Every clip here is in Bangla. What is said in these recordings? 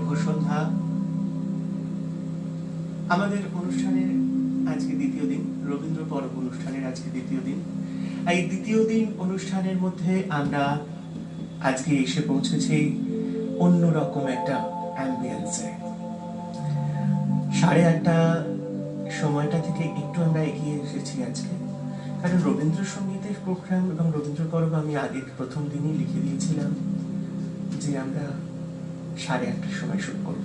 শুভ সন্ধ্যা। আমাদের অনুষ্ঠানের আজকে দ্বিতীয় দিন, রবীন্দ্র পরব অনুষ্ঠানের আজকে দ্বিতীয় দিন। এই দ্বিতীয় দিন অনুষ্ঠানের মধ্যে আমরা আজকে এসে পৌঁছেছি অন্যরকম একটা অ্যাম্বিয়েন্সে। 8:30 সময়টা থেকে একটু আমরা এগিয়ে এসেছি আজকে, কারণ রবীন্দ্রসঙ্গীতের প্রোগ্রাম এবং রবীন্দ্র পরব আমি আগের প্রথম দিনই লিখে দিয়েছিলাম যে আমরা 8:30 সময় শুরু করব।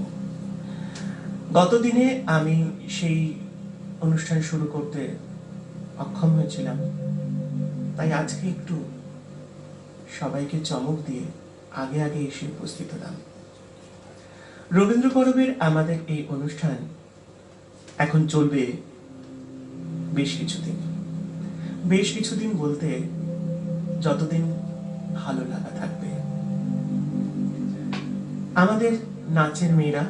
গত দিনে আমি সেই অনুষ্ঠান শুরু করতে অক্ষম হয়েছিলাম, তাই আজকে একটু সবাইকে চমক দিয়ে আগে আগে এসে উপস্থিত হলাম। রবীন্দ্র পরবের আমাদের এই অনুষ্ঠান এখন চলবে বেশ কিছুদিন বলতে যতদিন ভালো লাগা থাকবে। আমাদের নাচের মেয়েরা,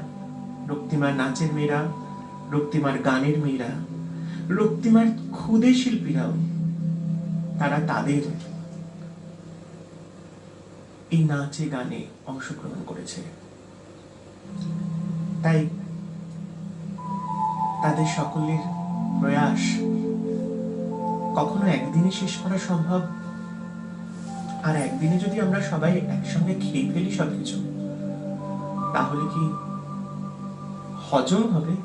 রক্তিমার নাচের মেয়েরা, রক্তিমার গানের মেয়েরা, রক্তিমার ক্ষুদে শিল্পীরাও তারা তাদের এই নাচে গানে অংশগ্রহণ করেছে। তাই তাদের সকলের প্রয়াস কখনো একদিনে শেষ করা সম্ভব, আর একদিনে যদি আমরা সবাই একসঙ্গে খেয়ে ফেলি সবকিছু, তাহলে কি হজম হবে?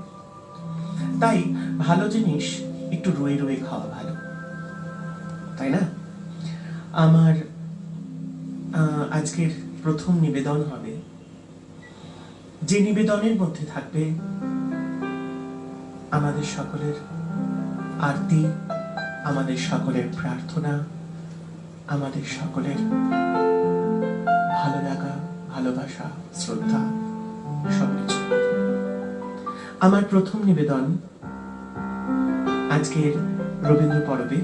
তাই ভালো জিনিস একটু রয়ে রয়ে খাওয়া ভালো, তাই না? আমার আজকের প্রথম নিবেদন হবে, যে নিবেদনের মধ্যে থাকবে আমাদের সকলের আরতি, আমাদের সকলের প্রার্থনা, আমাদের সকলের ভালো লাগা, ভালোবাসা, শ্রদ্ধা, সবকিছু। আমার প্রথম নিবেদন আজকের রবীন্দ্র পরবে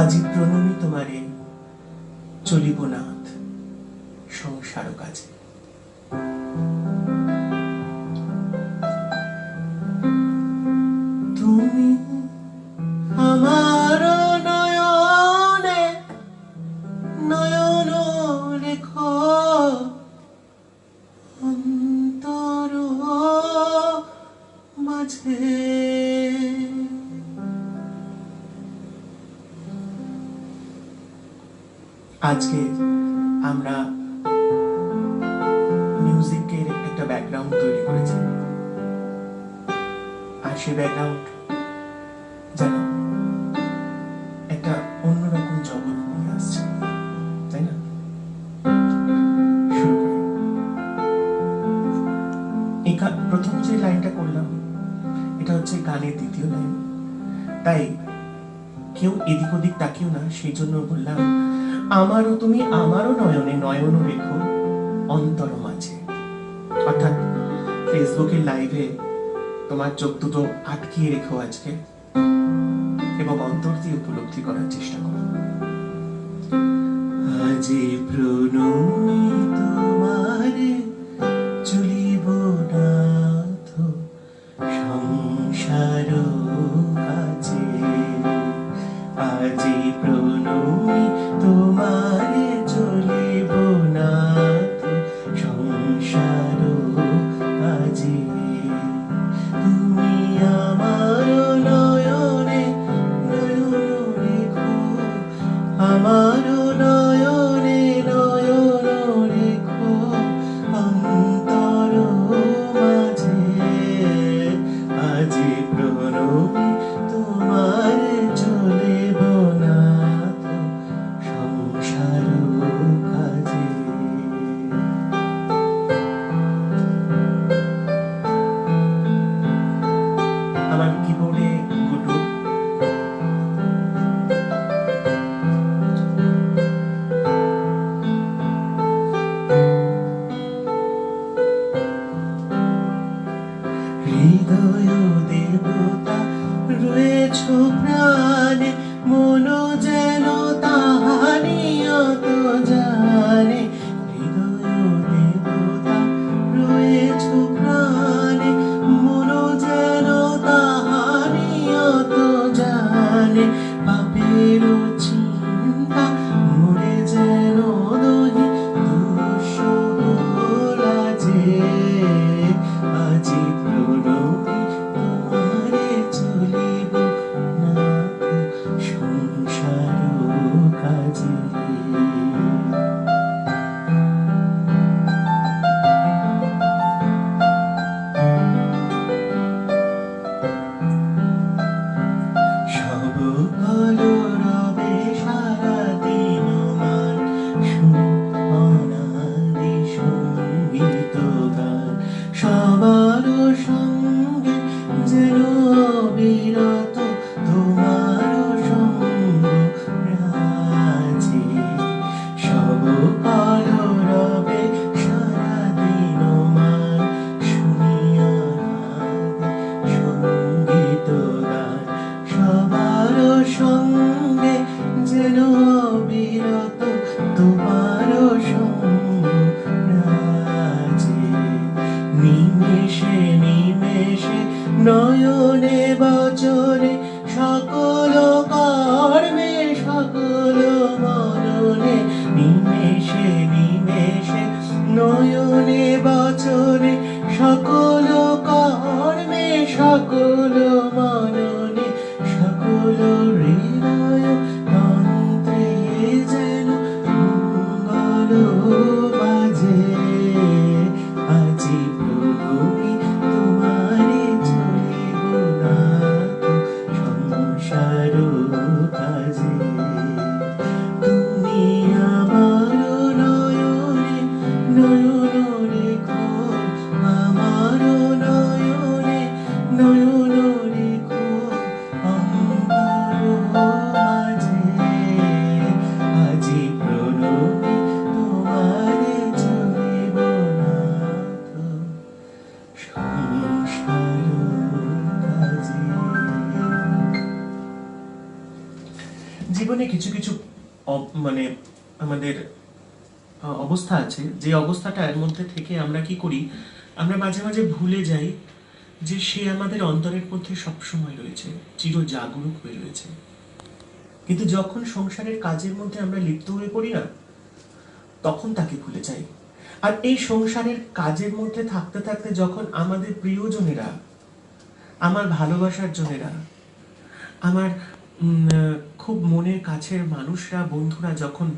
আজি প্রণমী তোমারে চলিব নাথ সংসার কাজে। তুমি আমার নয়নে নয়ন রেখো, অন্তর মাঝে আজকে আমরা মিউজিকের একটা ব্যাকগ্রাউন্ড তৈরি করেছি, আর সেই ব্যাকগ্রাউন্ড যেন একটা অন্যরকম জগৎ নিয়ে আসছে, তাই না? শুরু করি। প্রথম যে লাইনটা করলাম এটা হচ্ছে গানের দ্বিতীয় লাইন, তাই কেউ এদিক ওদিক তাকিও না, সেই জন্য বললাম আমারও তুমি আমারও নয়নে নয়ন রেখো অন্তর মাঝে। অর্থাৎ ফেসবুকের লাইভে তোমার চোখ দুটো আটকিয়ে রেখো আজকে, এবং অন্তর দিয়ে উপলব্ধি করার চেষ্টা করো। আজি প্রণমী তোমারে চলিব নাথ সংসার কাজে। আজি প্রণমী তোমারে চলিব নাথ সংসার কাজে। তুমি আমার নয়নে নয়ন রেখো, আমার নয়নে নয়ন রেখো অন্তর মাঝে। আজি প্রণমী তোমারে চলিব নাথ সংসার কাজে। আমার কিবোর্ডে গুড্ডু, অবিরত তোমার সঙ্গ রাজে। নিমেষে নিমেষে নয়নে বচনে সকল কর্মে সকল মননে। নিমেষে নিমেষে নয়নে বচনে সকল কর্মে সকল মননে। সকল হৃদয় তন্ত্রে যেন মঙ্গল বাজে। আজি প্রভুমি তোমারে চলিব না তো সংসার কাজে। তুমি আমার নয়নে নয়ন রেখো, আমার নয়নে নয়ন রেখো অন্তর মাঝে। আজি প্রণমি তোমারে চলিব না তো সংসার কাজে। জীবনে কিছু কিছু মানে আমাদের অবস্থা আছে, যে অবস্থাটার মধ্যে থেকে আমরা কি করি, আমরা মাঝে মাঝে ভুলে যাই যে সে আমাদের অন্তরের মধ্যে সবসময় রয়েছে, চির জাগরুক হয়ে রয়েছে। কিন্তু যখন সংসারের কাজের মধ্যে আমরা লিপ্ত হয়ে পড়ি না, তখন তাকে ভুলে যাই। আর এই সংসারের কাজের মধ্যে থাকতে থাকতে যখন আমাদের প্রিয়জনেরা, আমার ভালোবাসার জনেরা, আমার খুব মনের কাছের মানুষরা, বন্ধুরা যখন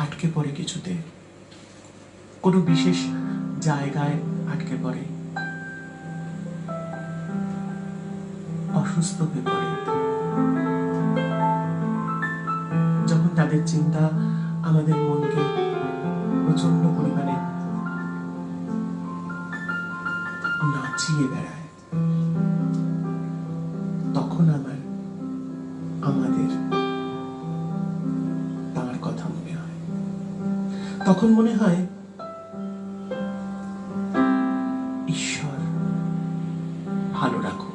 আটকে পড়ে কিছুতে, কোনো বিশেষ জায়গায় আটকে পড়ে, অসুস্থ হয়ে পড়ে, যখন তাদের চিন্তা আমাদের মনকে প্রচন্ড পরিমাণে নাচিয়ে বেড়ায়, তখন আমাদের তার কথা মনে হয়। তখন মনে হয় ঈশ্বর ভালো রাখো,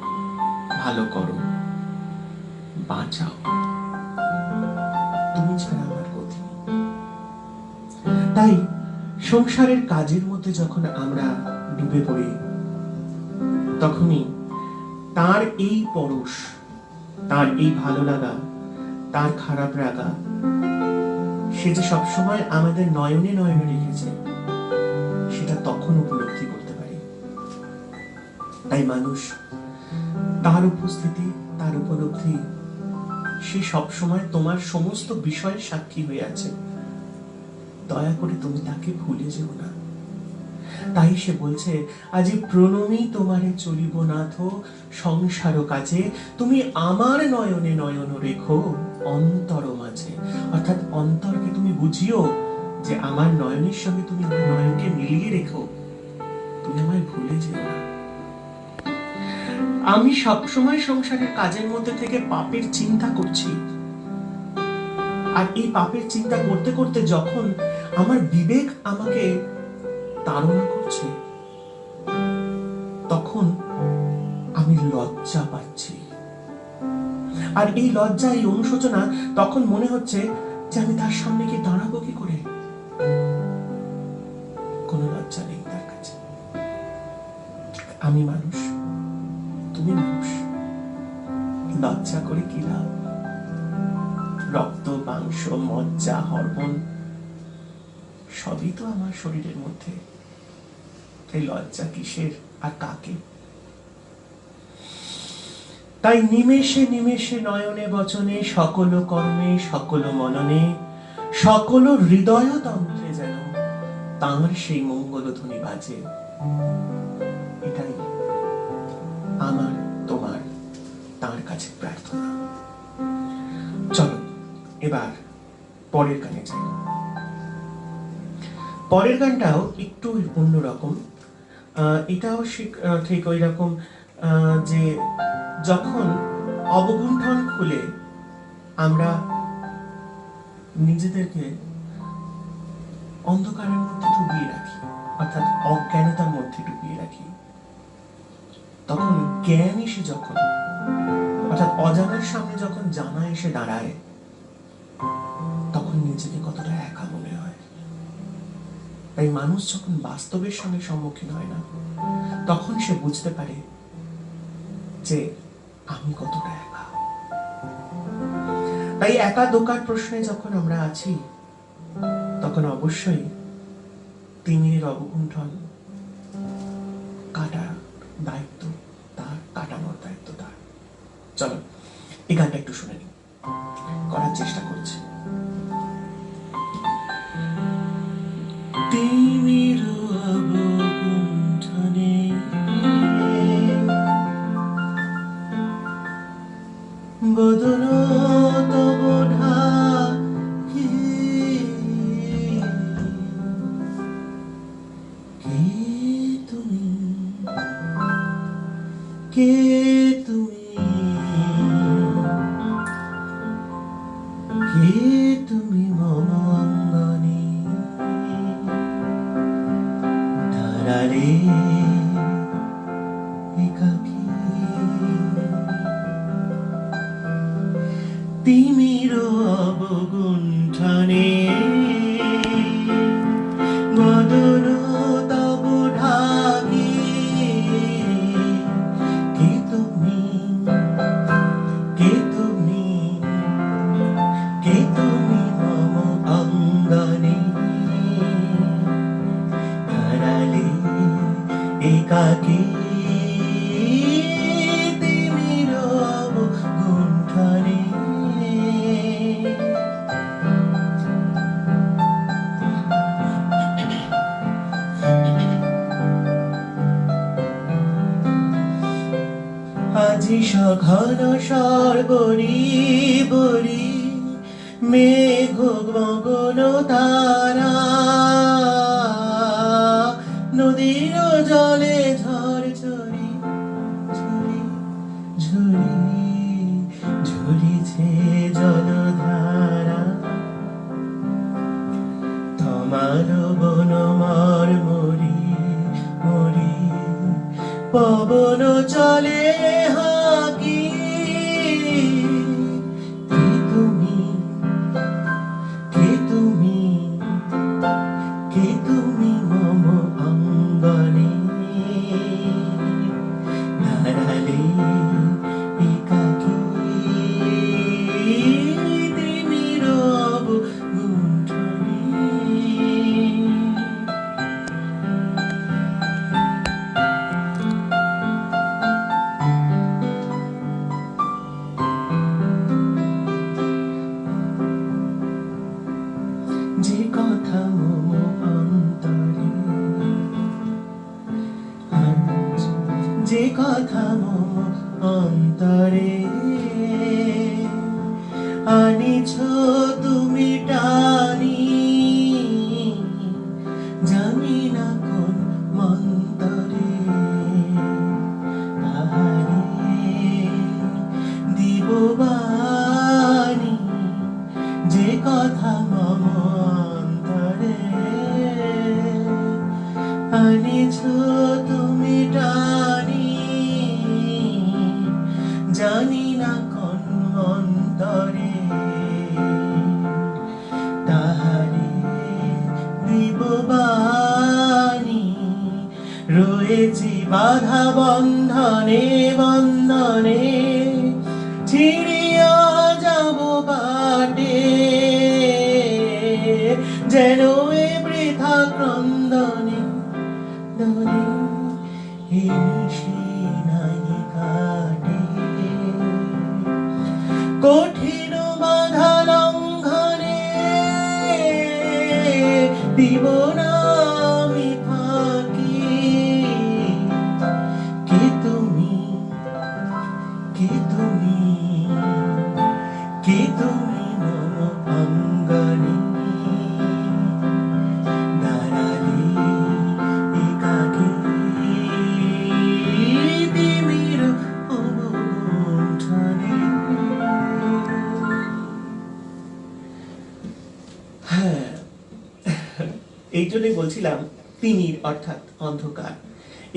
ভালো করো, বাঁচাও, তুমি ছাড়া আমার গতি নেই। তাই সংসারের কাজের মধ্যে যখন আমরা ডুবে পড়ি, তখনই তার এই পরশ, তার এই ভালো লাগা, তার খারাপ লাগা, সে যে সবসময় আমাদের নয়নে নয়নে রেখেছে, সেটা তখন উপলব্ধি করতে পারি। তাই মানুষ তার উপস্থিতি, তার উপলব্ধি, সে সবসময় তোমার সমস্ত বিষয়ের সাক্ষী হয়ে আছে। দয়া করে তুমি তাকে ভুলে যেও না। তাই সে বলছে, আজি প্রণমি তোমারে চলিব নাথ সংসার কাজে। তুমি আমার নয়নে নয়ন রেখো অন্তর মাঝে। অর্থাৎ অন্তরকে তুমি বুঝিও যে আমার নয়নের সঙ্গে তুমি আমার নয়নকে মিলিয়ে রেখো, তুমি আমায় ভুলে যেও না। আমি সবসময় সংসারের কাজের মধ্যে থেকে পাপের চিন্তা করছি, আর এই পাপের চিন্তা করতে করতে যখন আমার বিবেক আমাকে তাড়না করছে, তখন আমি লজ্জা পাচ্ছি। আর এই লজ্জা, এই অনুশোচনা, তখন মনে হচ্ছে যে আমি তার সামনে কি দাঁড়াবো কি করে? কোনো লজ্জা নেই তার কাছে। আমি মানুষ, তুমি মানুষ, লজ্জা করে কি লাভ? রক্ত, মাংস, মজ্জা, হরমোন সবই তো আমার শরীরের মধ্যে। এই লজ্জা কিসের আর কাকে? তাই নিমেষে নিমেষে নয়নে বচনে সকল কর্মে সকল মননে সকল হৃদয় তন্ত্রে যেন তাঁর সেই মঙ্গল ধ্বনি বাজে। এটাই আমার তোমার তাঁর কাছে প্রার্থনা। চলো এবার পরের গানে যাই। পরের গানটাও একটু অন্যরকম। এটাও ঠিক ওই রকম, যে যখন অবগুণ্ঠন খুলে আমরা নিজেদেরকে অন্ধকারের মধ্যে ডুবিয়ে রাখি, অর্থাৎ অজ্ঞানতার মধ্যে ডুবিয়ে রাখি, তখন জ্ঞান এসে যখন, অর্থাৎ অজানার সামনে যখন জানা এসে দাঁড়ায়, নিজেকে কতটা একা মনে হয়। তাই মানুষ যখন বাস্তবের সঙ্গে সম্মুখীন হয় না, তখন সে বুঝতে পারে যে আমি কতটা একা। তাই একা দোকার প্রশ্নে যখন আমরা আছি, তখন অবশ্যই তিমিরের অবগুণ্ঠন কাটার দায়িত্ব তার, কাটানোর দায়িত্ব তার। চলো এই গানটা একটু শুনে নিই, করার চেষ্টা করছি। তিমির অবগুণ্ঠনে বদন তব ঢাকি, কে তুমি, কে তুমি, কে তুমি মম অঙ্গনে দাঁড়ালে একাকী। তিমির অবগুণ্ঠনে বদন তব ঢাকি, কে তুমি, কে তুমি, কে তুমি মম অঙ্গনে দাঁড়ালে একাকী। তিমির অবগুণ্ঠনে আজি সঘন সর্বরি বরি, মেঘ গগন তারা, নদীর জলে ঝড় ঝরি ঝরি ঝরি ঝরিছে জলধারা। তোমার বন মর মরি মরি, পবন চলে হাকি, কে তুমি, কে তুমি, কে তুমি মম অঙ্গনে দাঁড়ালে একাকী। তিমির অবগুণ্ঠনে যে কথা মম অন্তরে, আজ যে কথা মম অন্তরে আনিছ তুমি টানি, জানি না কোন মন্তরে তাহারে দিব বাণী। যে কথা মম অন্তরে আনিছ তুমি টানি, জানি না কোন অন্তরে তাহারে দিব বাণী। রয়েছি বাধা বন্ধনে বন্ধনে, ছিড়িয়া যাব বাটে, যেন এ বৃথা ক্রন্দনে দনে হিংসি নাই কাটে। কঠিন বাধা লঙ্ঘনে দিব না আমি ফাঁকি, কে তুমি, কে তুমি, কে তুমি মম অঙ্গনে দাঁড়ালে একাকী। তিমির অবগুণ্ঠনে। হ্যাঁ, এই জন্যই বলছিলাম তিমির অর্থাৎ অন্ধকার।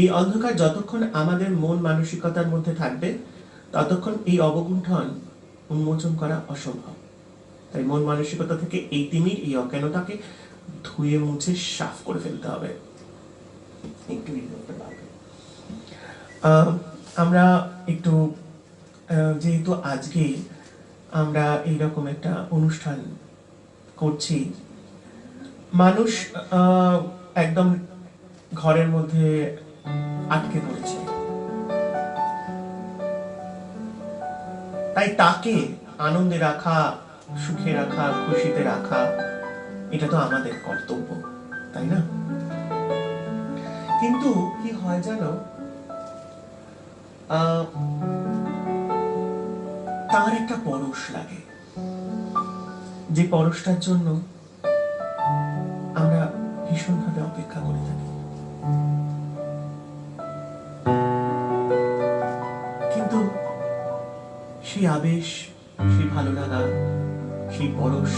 এই অন্ধকার যতক্ষণ আমাদের মন মানসিকতার মধ্যে থাকবে, ততক্ষণ এই অবগুণ্ঠন উন্মোচন করা অসম্ভব। তাই মন মানসিকতা থেকে এই তিমির, এই অজ্ঞানতাকে ধুয়ে মুছে সাফ করে ফেলতে হবে। একটু আমরা একটু যেহেতু আজকে আমরা এইরকম একটা অনুষ্ঠান করছি, মানুষ একদম ঘরের মধ্যে আটকে পড়েছে, তাই তাকে আনন্দে রাখা, সুখে রাখা, খুশিতে রাখা, এটা তো আমাদের কর্তব্য, তাই না? কিন্তু কি হয় জানো, তার একটা পরশ লাগে, যে পরশটার জন্য আমরা ভীষণভাবে অপেক্ষা করে থাকি। কিন্তু সেই আবেশ, সেই ভালো লাগা, সেই পরশ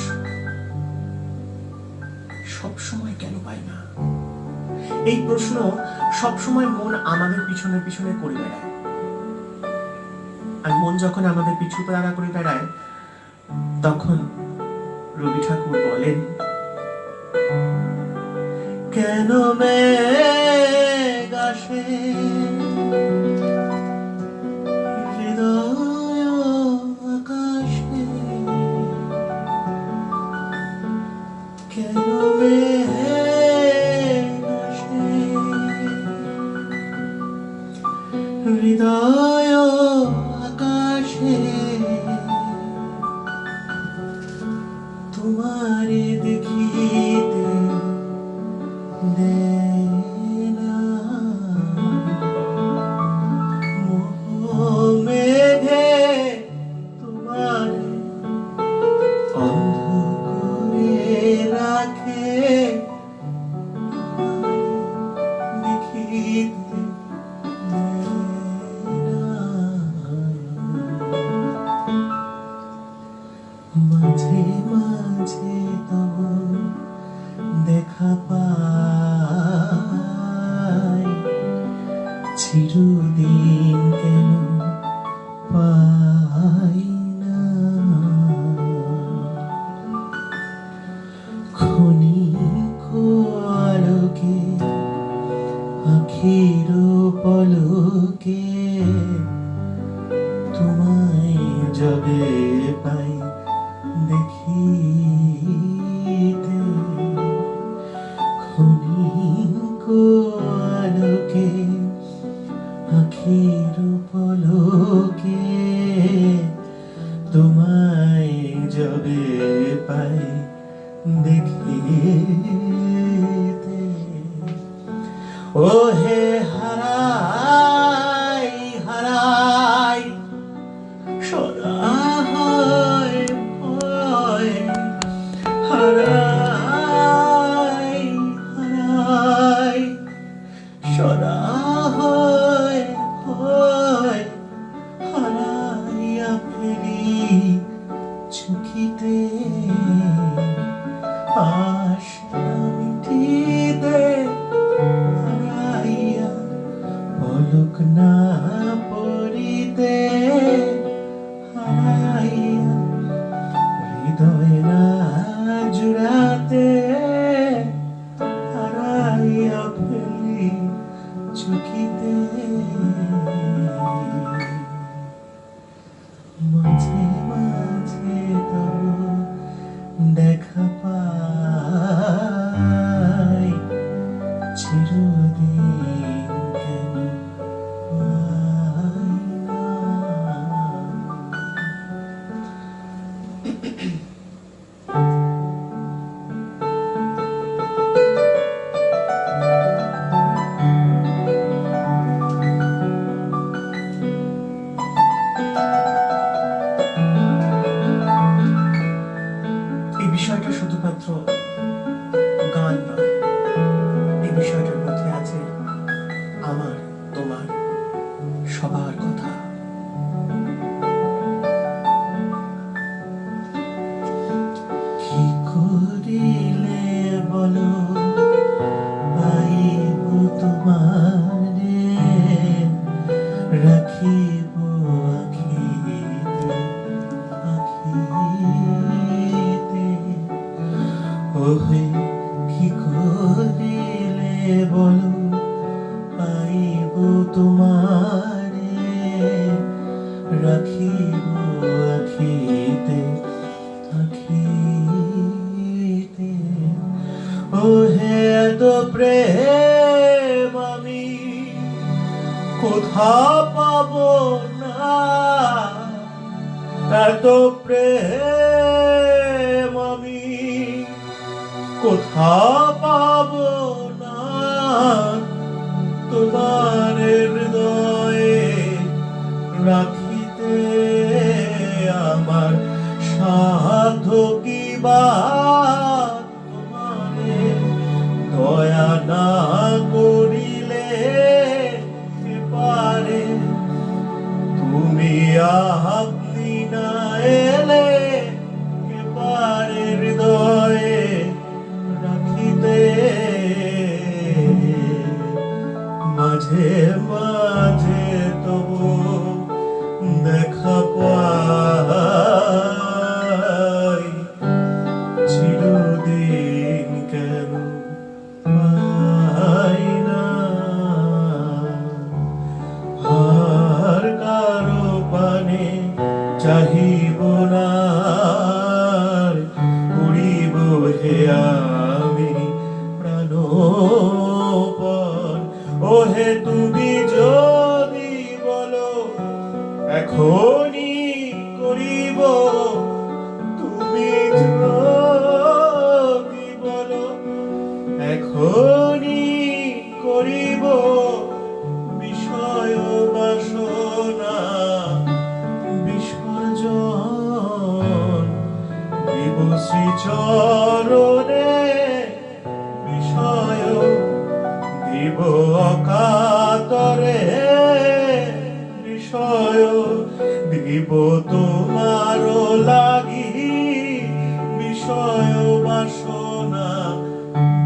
সবসময় কেন পাই না? এই প্রশ্ন সবসময় মন আমাদের পিছনে পিছনে করে বেড়ায়। আর মন যখন আমাদের পিছু তাড়া করে বেড়ায়, তখন রবি ঠাকুর বলেন, কেন মেঘ আসে হৃদয় আকাশে, কেন মেঘ আসে হৃদয় আকাশে, তোমারে দেখিতে মেঘে তোমারে অন্ধ করে রাখে, দেখিতে মাঝে মাঝে তব দেখা পাই, চিরদিন কেন পাই না? ক্ষণিক আলোকে আখির পলকে তোমায় যবে পাই দেখিতে, ক্ষণিক আলোকে আখির পলকে তোমায় যবে পাই দেখিতে, ও হে হারাই হারাই সদা হয় ভয়, হারাই হারাই সদা হয় ভয়, হারাইয়া ফেলি চুকিতে আশা মিটিতে, হারাইয়া পলক না পড়িতে, হারাইয়া হৃদয় না জুড়াতে, হারাইয়া ফেলি চুকিতে। মাঝে মাঝে তব দেখা পাই, চিরদিন কেন পাই না? এই বিষয়টা শুধুমাত্র গান নয়, এই বিষয়টার মধ্যে আছে আমার, তোমার, সবার কথা। কি করিলে বলো পাইব তোমারে, রাখিব আখিতে আখিতে, ওহে কি করিলে বলো পাইব তোমারে রাখিব আখিতে আখিতে ওহে এত প্রেম আমি কোথা পাবো না এত প্রেম আমি কোথা পাবো না তোমার হৃদয়ে রাখিতে আমার সাধ্য কি বা তোমারে দয়া না করিলে কে পারে তুমি আপনি না এলে কে পারে হৃদয়ে রাখিতে মাঝে মাঝে তবু দেখা পাই চিরদিন কেন পাই না আর কারো পানে চাহিব না উড়িব হে আমি প্রাণপণ ওহে তুমি যদি বলো এখনই করিব তুমি যদি বলো এখনই করিব বিষয় বাসনা বিসর্জন দিব শ্রীচরণে বিষয় দিব অকাতরে বিষয় দিব তোমার লাগি বিষয় বাসনা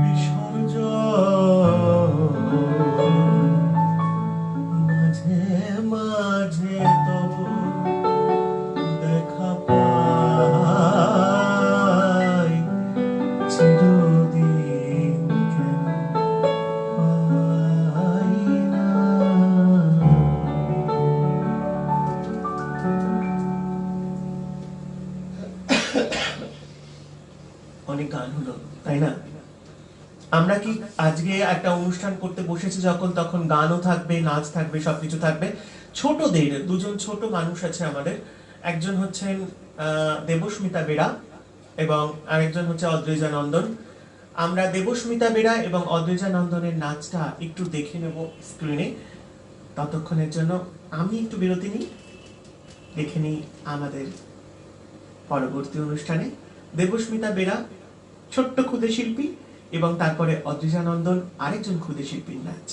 বিসর্জন মাঝে মাঝে তবু দেখা পাই চিরদিন কেন পাই না অনেক গান হলো তাই না আমরা কি আজকে একটা অনুষ্ঠান করতে বসেছি যখন তখন গানও থাকবে নাচ থাকবে সবকিছু থাকবে ছোটদের দুজন ছোট মানুষ আছে আমাদের একজন হচ্ছেন দেবস্মিতা বেরা এবং আরেকজন হচ্ছে অদ্রিজা নন্দন আমরা দেবস্মিতা বেরা এবং অদ্রিজা নন্দনের নাচটা একটু দেখে নেব স্ক্রিনে ততক্ষণের জন্য আমি একটু বিরতি নিই দেখে নিই আমাদের পরবর্তী অনুষ্ঠানে দেবস্মিতা বেরা ছোট্ট ক্ষুদে শিল্পী এবং তারপরে অদ্রিজা নন্দন আরেকজন ক্ষুদে শিল্পীর নাচ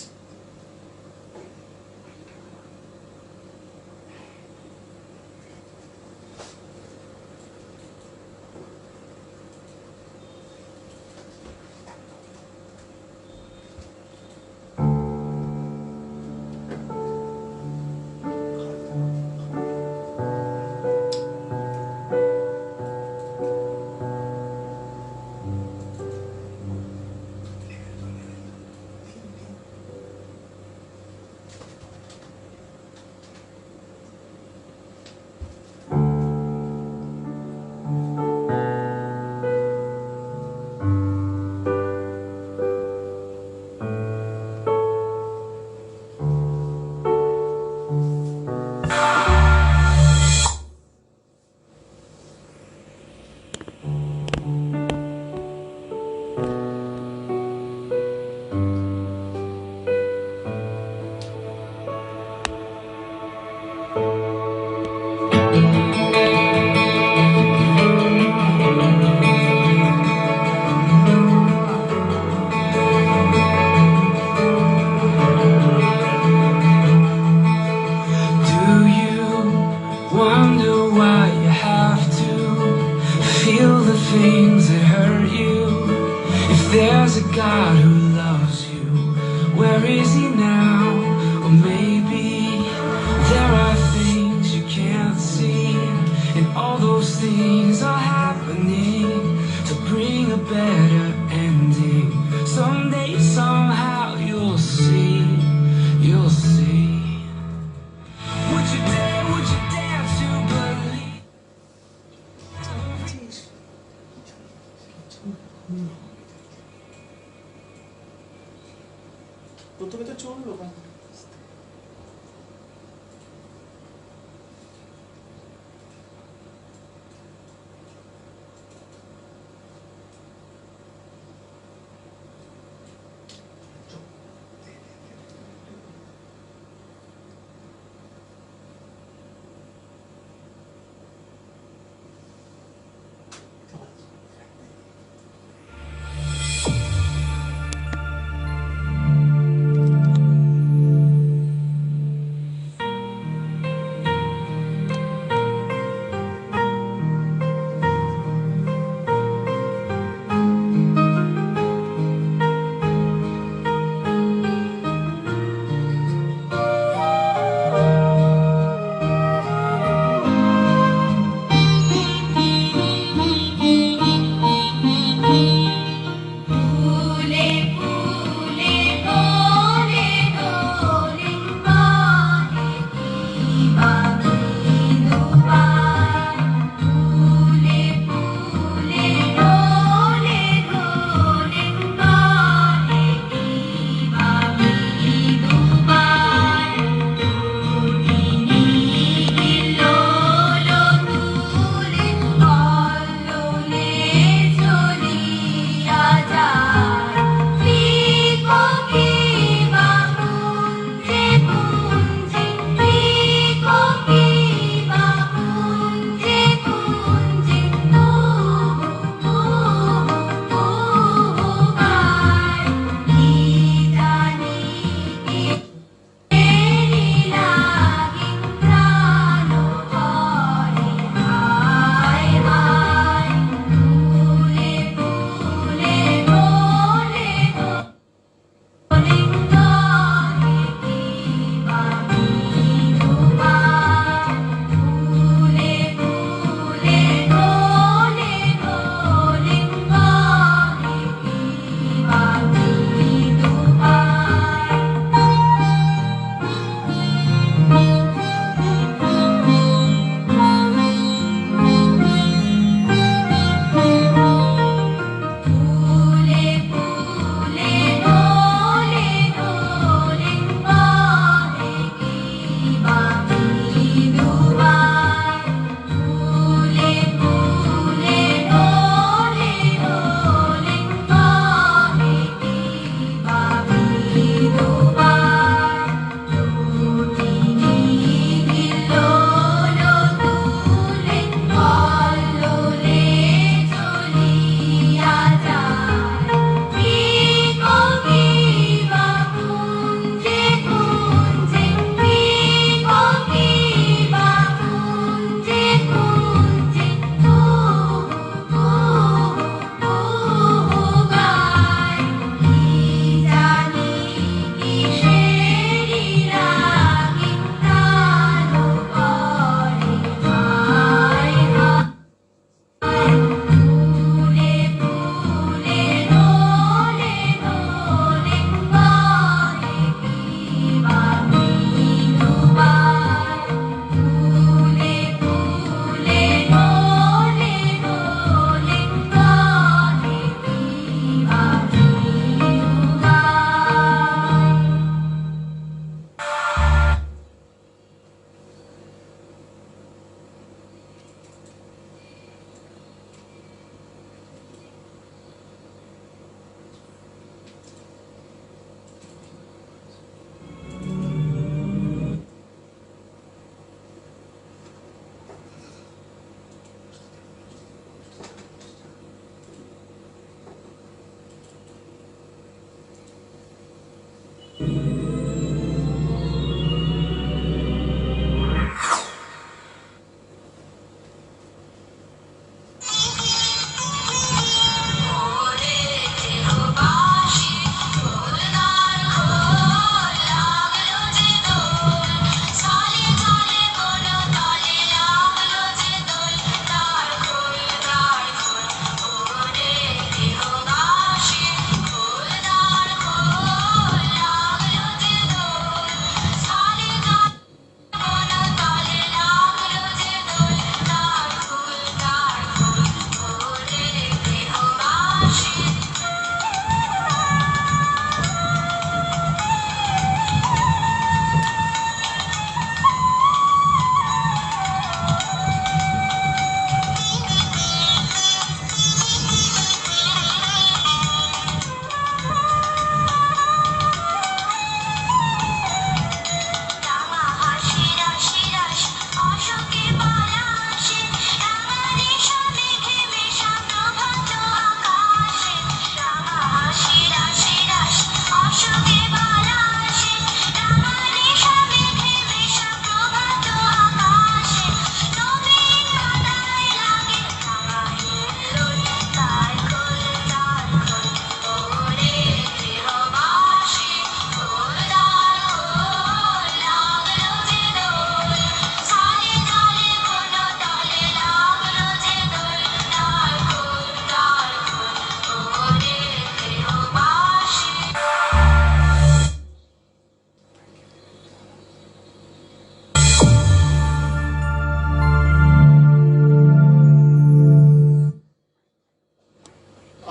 There's a God who loves you. Where is he now? Or maybe there are things you can't see, and all those things are happening to bring a better প্রথমে তো চললো বা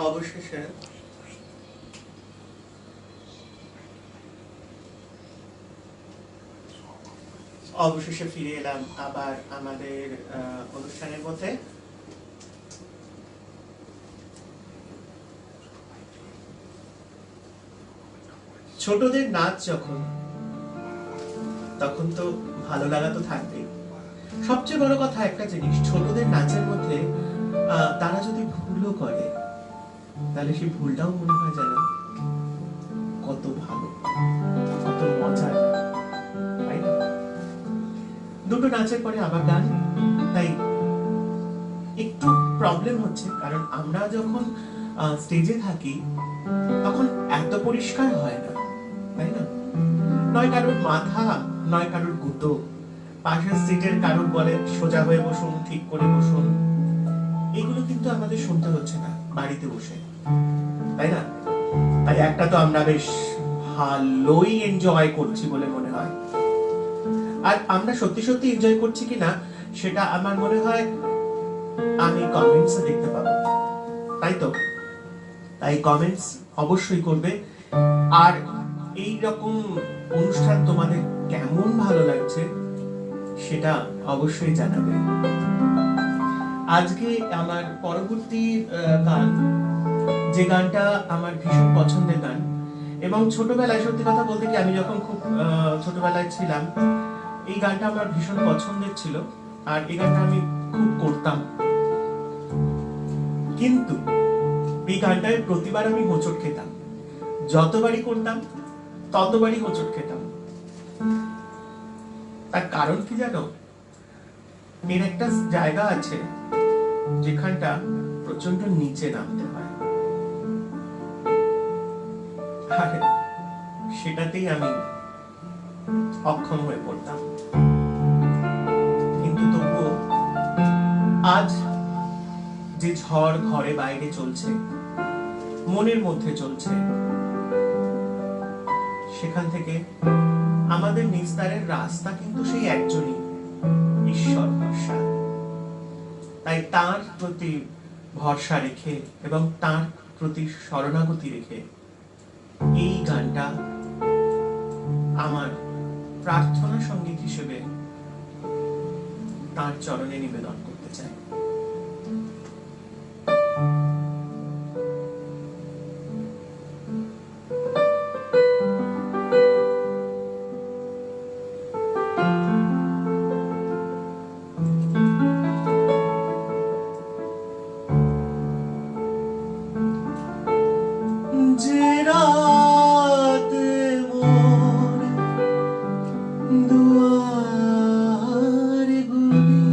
অবশেষে অবশেষে ফিরে এলাম আবার আমাদের অনুষ্ঠানের মধ্যে। ছোটদের নাচ যখন, তখন তো ভালো লাগা তো থাকবেই। সবচেয়ে বড় কথা একটা জিনিস, ছোটদের নাচের মধ্যে তারা যদি ভুলও করে, তাহলে সেই ভুলটাও মনে হয় যেন কত ভালো, কত মজার, তাই না? দুটো নাচের পরে আবার গান, তাই একটু প্রবলেম হচ্ছে, কারণ আমরা যখন স্টেজে থাকি তখন এত পরিষ্কার হয় না, তাই না? নয় কারোর মাথা, নয় কারোর গুঁতো, পাশের সিটের কারোর বলে সোজা হয়ে বসুন, ঠিক করে বসুন, এগুলো কিন্তু আমাদের শুনতে হচ্ছে না বাড়িতে বসে, তাই না? তাই একটা তো আমরা বেশ ভালোই এনজয় করছি বলে মনে হয়। আর আমরা সত্যি সত্যি এনজয় করছি কিনা সেটা আমার মনে হয় আমি কমেন্টসে দেখতে পাবো, তাই তো? তাই কমেন্টস অবশ্যই করবে। আর এই রকম অনুষ্ঠান তোমাদের কেমন ভালো লাগছে সেটা অবশ্যই জানাবে। আজকে আমার পরবর্তী গান, যে গানটা আমার ভীষণ পছন্দের গান, এবং ছোটবেলায় সত্যি কথা বলতে কি আমি যখন খুব ছোটবেলায় ছিলাম এই গানটা আমার ভীষণ পছন্দের ছিল, আর এই গানটা আমি খুব করতাম, কিন্তু এই গানটায় প্রতিবার আমি হোঁচট খেতাম, যতবারই করতাম ততবারই হোঁচট খেতাম। তার কারণ কি জানো? এর একটা জায়গা আছে যেখানটা প্রচন্ড নিচে নামতে হয়, আর সেটাতেই আমি অক্ষম হয়ে পড়তাম। কিন্তু তবুও আজ যে ঝড় ঘরে বাইরে চলছে, মনের মধ্যে চলছে, সেখান থেকে আমাদের নিস্তারের রাস্তা কিন্তু সেই একজনই, ঈশ্বর ভরসা। তাই তার প্রতি ভরসা রেখে এবং তার প্রতি শরণাগতি রেখে এই গানটা আমার প্রার্থনা সঙ্গীত হিসেবে তার চরণে নিবেদন করতে চাই। যে রাতে মোর দুয়ারে গুলি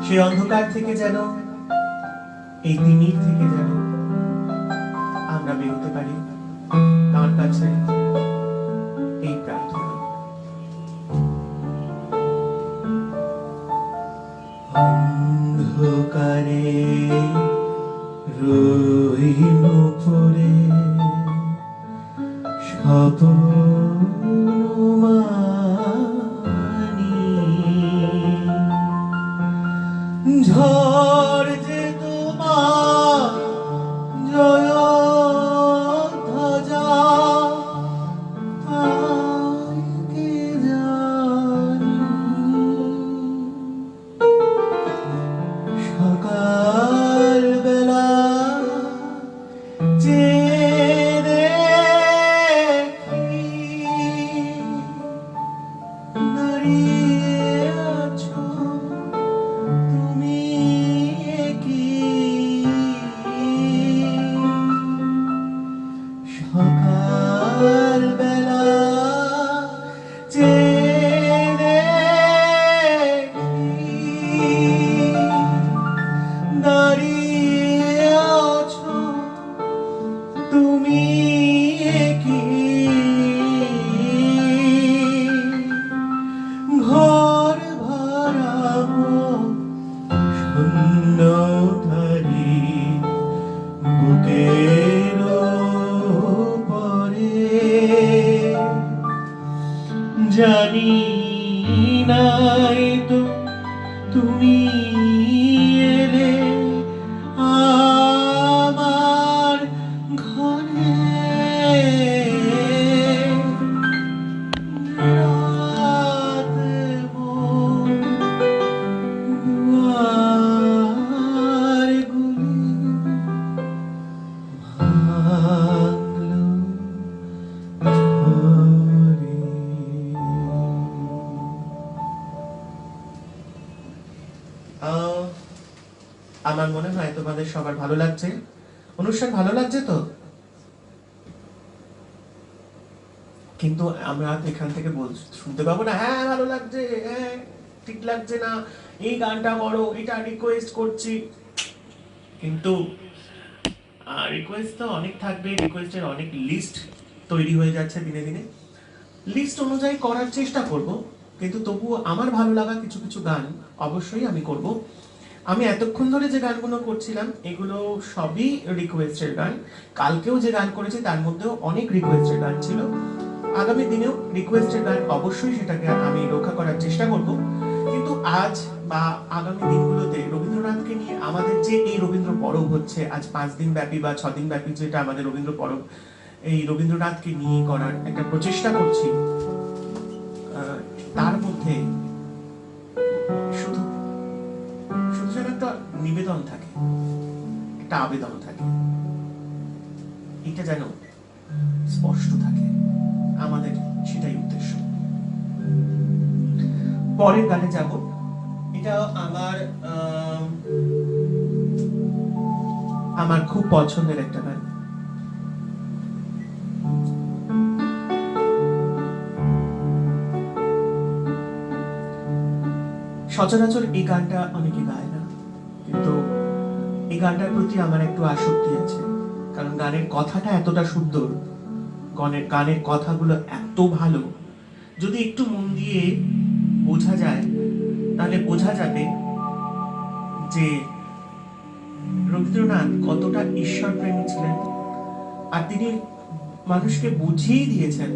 সেই অন্ধকার থেকে যেন, এই তিমির থেকে যেন আমরা বেরোতে পারি। তার কাছে এই প্রার্থনা। অন্ধকারে রইল পড়ে স্বপ্নমানি, ঝড় যে তোমার জয় ধ্বজা, তাই কে জানি। সকাল বেলা যে দেখি দাঁড়িয়ে আছো তুমি কি। সকাল বেলা যে দাঁড়িয়ে আছো তুমি কি। ঘর ভরা শূন্য ধারি বুকের পরে, জানি নাই তো তুমি এলে আমার ঘরে। রাত মোর দুয়ারগুলি ভাঙলো ঝড়ে। আমার মনে হয় তোমাদের সবার ভালো লাগছে। অনুষ্ঠান ভালো লাগছে তো? কিন্তু আমরা এখান থেকে শুনতে পাবো না, হ্যাঁ ভালো লাগছে, হ্যাঁ ঠিক লাগছে না, এই গানটা করো, এটা রিকোয়েস্ট করছি। কিন্তু রিকোয়েস্ট তো অনেক থাকবে, রিকোয়েস্টের অনেক লিস্ট তৈরি হয়ে যাচ্ছে দিনে দিনে। লিস্ট অনুযায়ী করার চেষ্টা করব, কিন্তু তবুও আমার ভালো লাগা কিছু কিছু গান অবশ্যই আমি করব। আমি এতক্ষণ ধরে যে গানগুলো করছিলাম এগুলো সবই রিকোয়েস্টের গান। কালকেও যে গান করেছি তার মধ্যেও অনেক রিকোয়েস্টের গান ছিল। আগামী দিনেও রিকোয়েস্টের গান অবশ্যই সেটাকে আমি রক্ষা করার চেষ্টা করব। কিন্তু আজ বা আগামী দিনগুলোতে রবীন্দ্রনাথকে নিয়ে আমাদের যে এই রবীন্দ্র পরব হচ্ছে, আজ 5 দিন ব্যাপী বা 6 দিন ব্যাপী যেটা আমাদের রবীন্দ্র পরব, এই রবীন্দ্রনাথকে নিয়ে করার একটা প্রচেষ্টা করছি। তার মধ্যে শুধু শুধু যেন একটা নিবেদন থাকে, একটা আবেদন থাকে, এটা যেন স্পষ্ট থাকে, আমাদের সেটাই উদ্দেশ্য। পরের গানে যাব। এটা আমার খুব পছন্দের একটা গান। সচরাচর এই গানটা অনেকে গায় না, কিন্তু এই গানটার প্রতি আমার একটু আসক্তি আছে, কারণ গানের কথাটা এতটা সুন্দর, গানের কথাগুলো এত ভালো। যদি একটু মন দিয়ে বোঝা যায় তাহলে বোঝা যাবে যে রবীন্দ্রনাথ কতটা ঈশ্বর প্রেমী ছিলেন। আর তিনি মানুষকে বুঝিয়ে দিয়েছেন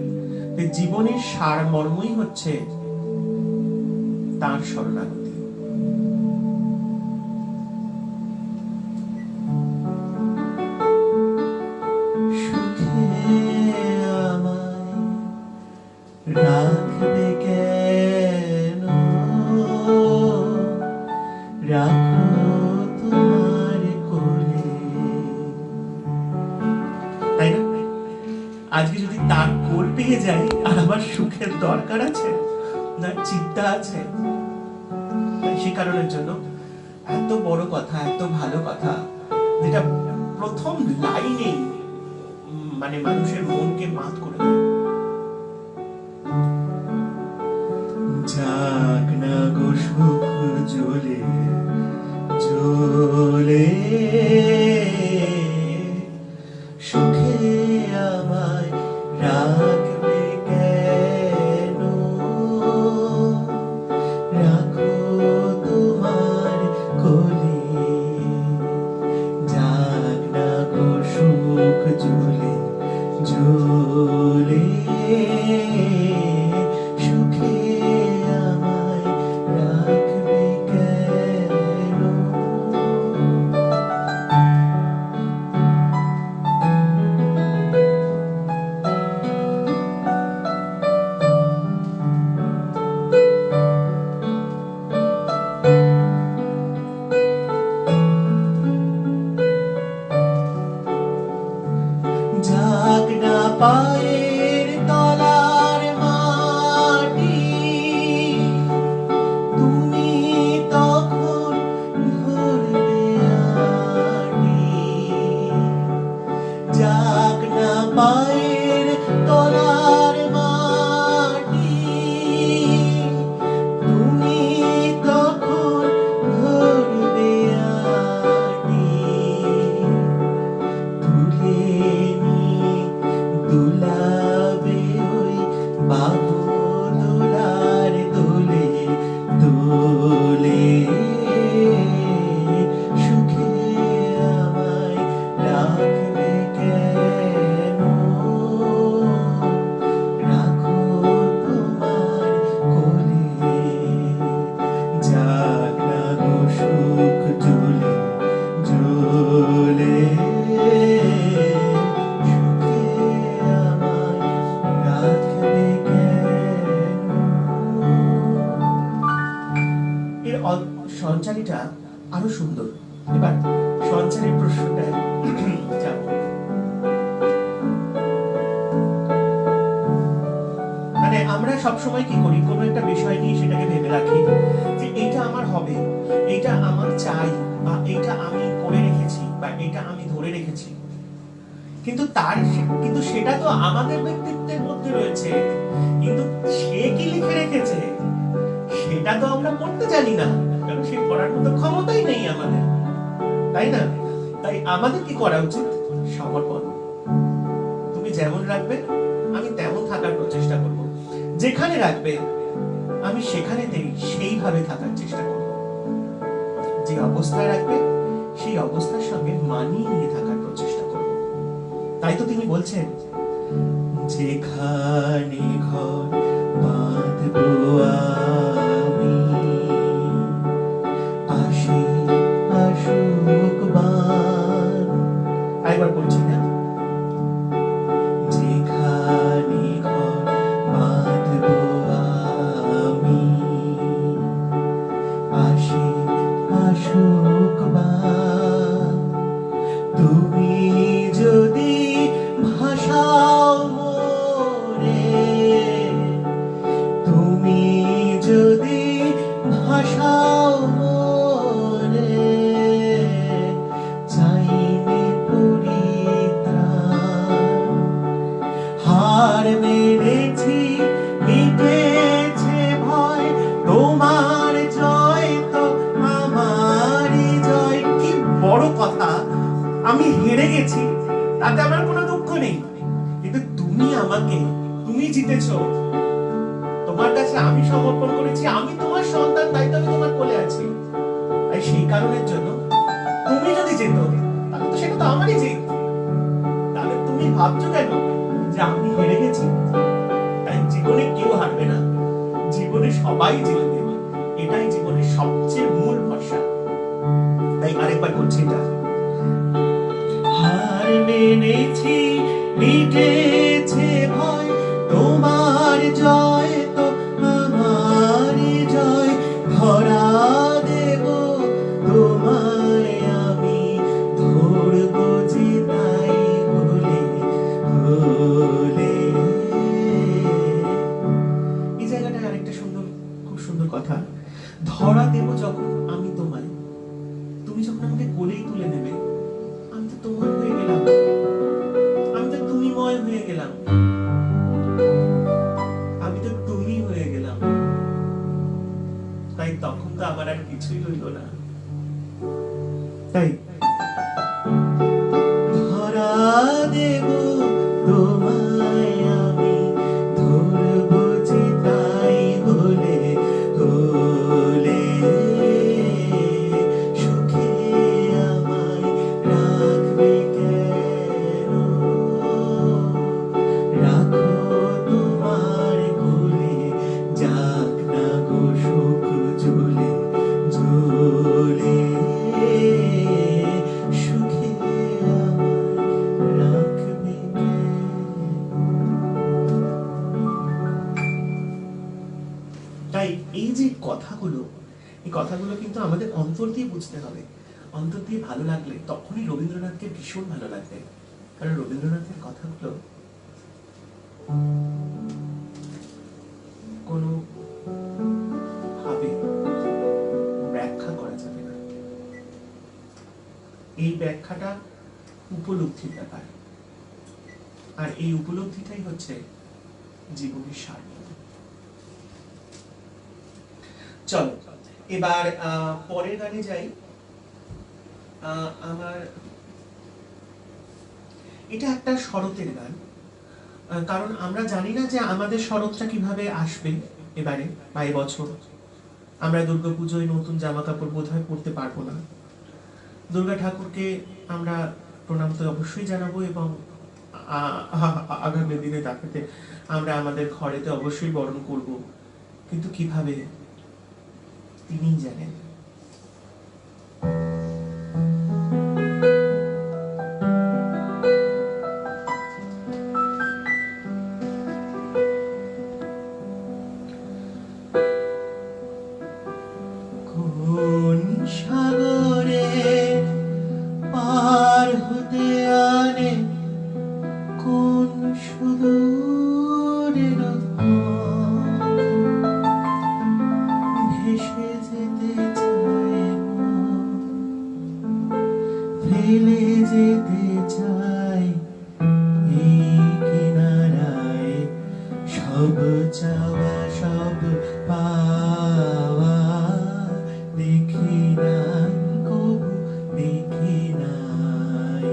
যে জীবনের সারমর্মই হচ্ছে তার শরণাগতি। সুখে আমায় রাখবে কেন, রাখো তোমার কোলে। তাই না? আজকে যদি তার কোল পেয়ে যাই আর আমার সুখের দরকার আছে না চিন্তা আছে, সে কারণের জন্য এত বড় কথা, এত ভালো কথা, যেটা প্রথম লাইনেই মানে মানুষের মনকে মাত করে দেয়। জাগ না গো সুখ জ্বলে সঞ্চারীটা আরো সুন্দর। এবার সঞ্চারীর প্রশ্নটা যাব। মানে আমরা সবসময় কি করি, কোনো একটা বিষয় নিয়ে সেটাকে ভেবে রাখি যে এইটা আমার হবে, এইটা আমার চাই, বা এইটা আমি করে রেখেছি, বা এইটা আমি ধরে রেখেছি। কিন্তু সেটা তো আমাদের ব্যক্তিত্বের মধ্যে রয়েছে, কিন্তু সে কি লিখে রেখেছে সেটা তো আমরা পড়তে জানি না, কারণ সে পড়ার মতো ক্ষমতাই নেই আমাদের, তাই না? তাই আমাদের কি করা উচিত? সমর্পণ। তুমি যেমন রাখবে আমি তেমন থাকার প্রচেষ্টা করব, যেখানে রাখবে আমি সেখানেতেই সেইভাবে থাকার চেষ্টা করব, যে অবস্থায় রাখবে সেই অবস্থার সঙ্গে মানিয়ে নিয়ে থাকার প্রচেষ্টা করব। তাই তো তিনি বলছেন, যেখানে ঘর বাঁধবো আমি, আসে আসুক বান। আরেকবার বলছি না, যেখানে ঘর বাঁধবো আমি, আসে আসুক বান। তুমি যদি ভাষাও মোরে, তুমি যদি ভাষাও মোরে, চাইলে পরিত্রাণ। হার মেনেছি, মিটেছে ভয়, তোমার জয় তো আমারই জয়। কি বড় কথা! আমি হেরে গেছি, তাতে আমার কোনো দুঃখ নেই, কিন্তু তুমি জিতেছো। তোমার কাছে আমি সমর্পণ করেছি, আমি তোমার সন্তান, তাই তো আমি তোমার কোলে আছি। তাই সেই কারণের জন্য তুমি যদি যেত, তাহলে তো সেটা তো আমারই জিত। তাহলে তুমি ভাবছো কেন যে আমি হেরে গেছি? তাই জীবনে কেউ হারবে না, জীবনে সবাই জিতবে, এটাই জীবনের সবচেয়ে মূল ভরসা। তাই আরেকবার করছি এটা, হার মেনেছি, মিটেছে ভয়, তোমার জয় তো আমারই জয়। ধরা দেব তোমায় আমি, ধরব যে তাই হলে হলে। এই জায়গাটায় আরেকটা খুব সুন্দর কথা, ধরা দেব যখন আমি তোমায়, তুমি যখন আমাকে কোলেই তুলে নেবে, আমি তো তোমার হয়ে গেলাম, আমি তো তুমিময় হয়ে গেলাম, আমি তো তুমি হয়ে গেলাম। তাই তখন তো আমার আর কিছুই রইল না। তাই ধরা দেব তোমায় আমি, ধরব যে তাই হলে হলে। সুখে আমায় রাখবে কেন, রাখো তোমার কোলে, যাক না গো সুখ জ্বলে জ্বলে। সুখে আমায় রাখবে কেন। তাই এই যে কথাগুলো, এই কথাগুলো কিন্তু আমাদের অন্তর দিয়ে বুঝতে হবে। অন্তর দিয়ে ভালো লাগলে তখনই রবীন্দ্রনাথকে ভীষণ ভালো লাগবে, কারণ রবীন্দ্রনাথের কথাগুলো কোনো ভাবে ব্যাখ্যা করা যাবে না। এই ব্যাখ্যাটা উপলব্ধির ব্যাপার, আর এই উপলব্ধিটাই হচ্ছে জীবনের সার। চলো এবার পরের গানে যাই। আমার এটা একটা শরতের গান, কারণ আমরা জানি না যে আমাদের শরৎটা কিভাবে আসবে এবারে বা এবছর। আমরা দুর্গাপুজোয় নতুন জামা কাপড় বোধহয় পরতে পারবো না। দুর্গা ঠাকুরকে আমরা প্রণাম তো অবশ্যই জানাবো, এবং আগামী দিনে তাকে আমরা আমাদের ঘরেতে অবশ্যই বরণ করব, কিন্তু কিভাবে তিনিই জানেন। কোন চাওয়া সব পাওয়া দেখি নাই কবু দেখি নাই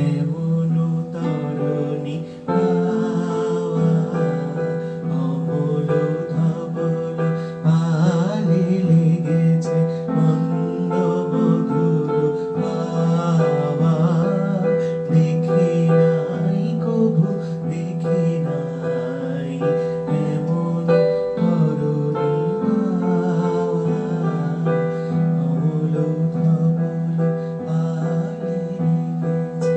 এমন তরুণী পাওয়া অমল ধবল পালে লেগেছে মন্দ মধুর পাওয়া দেখি নাই কবু দেখি নাই এমন তরুণী পাওয়া অমল ধবল পালে লেগেছে।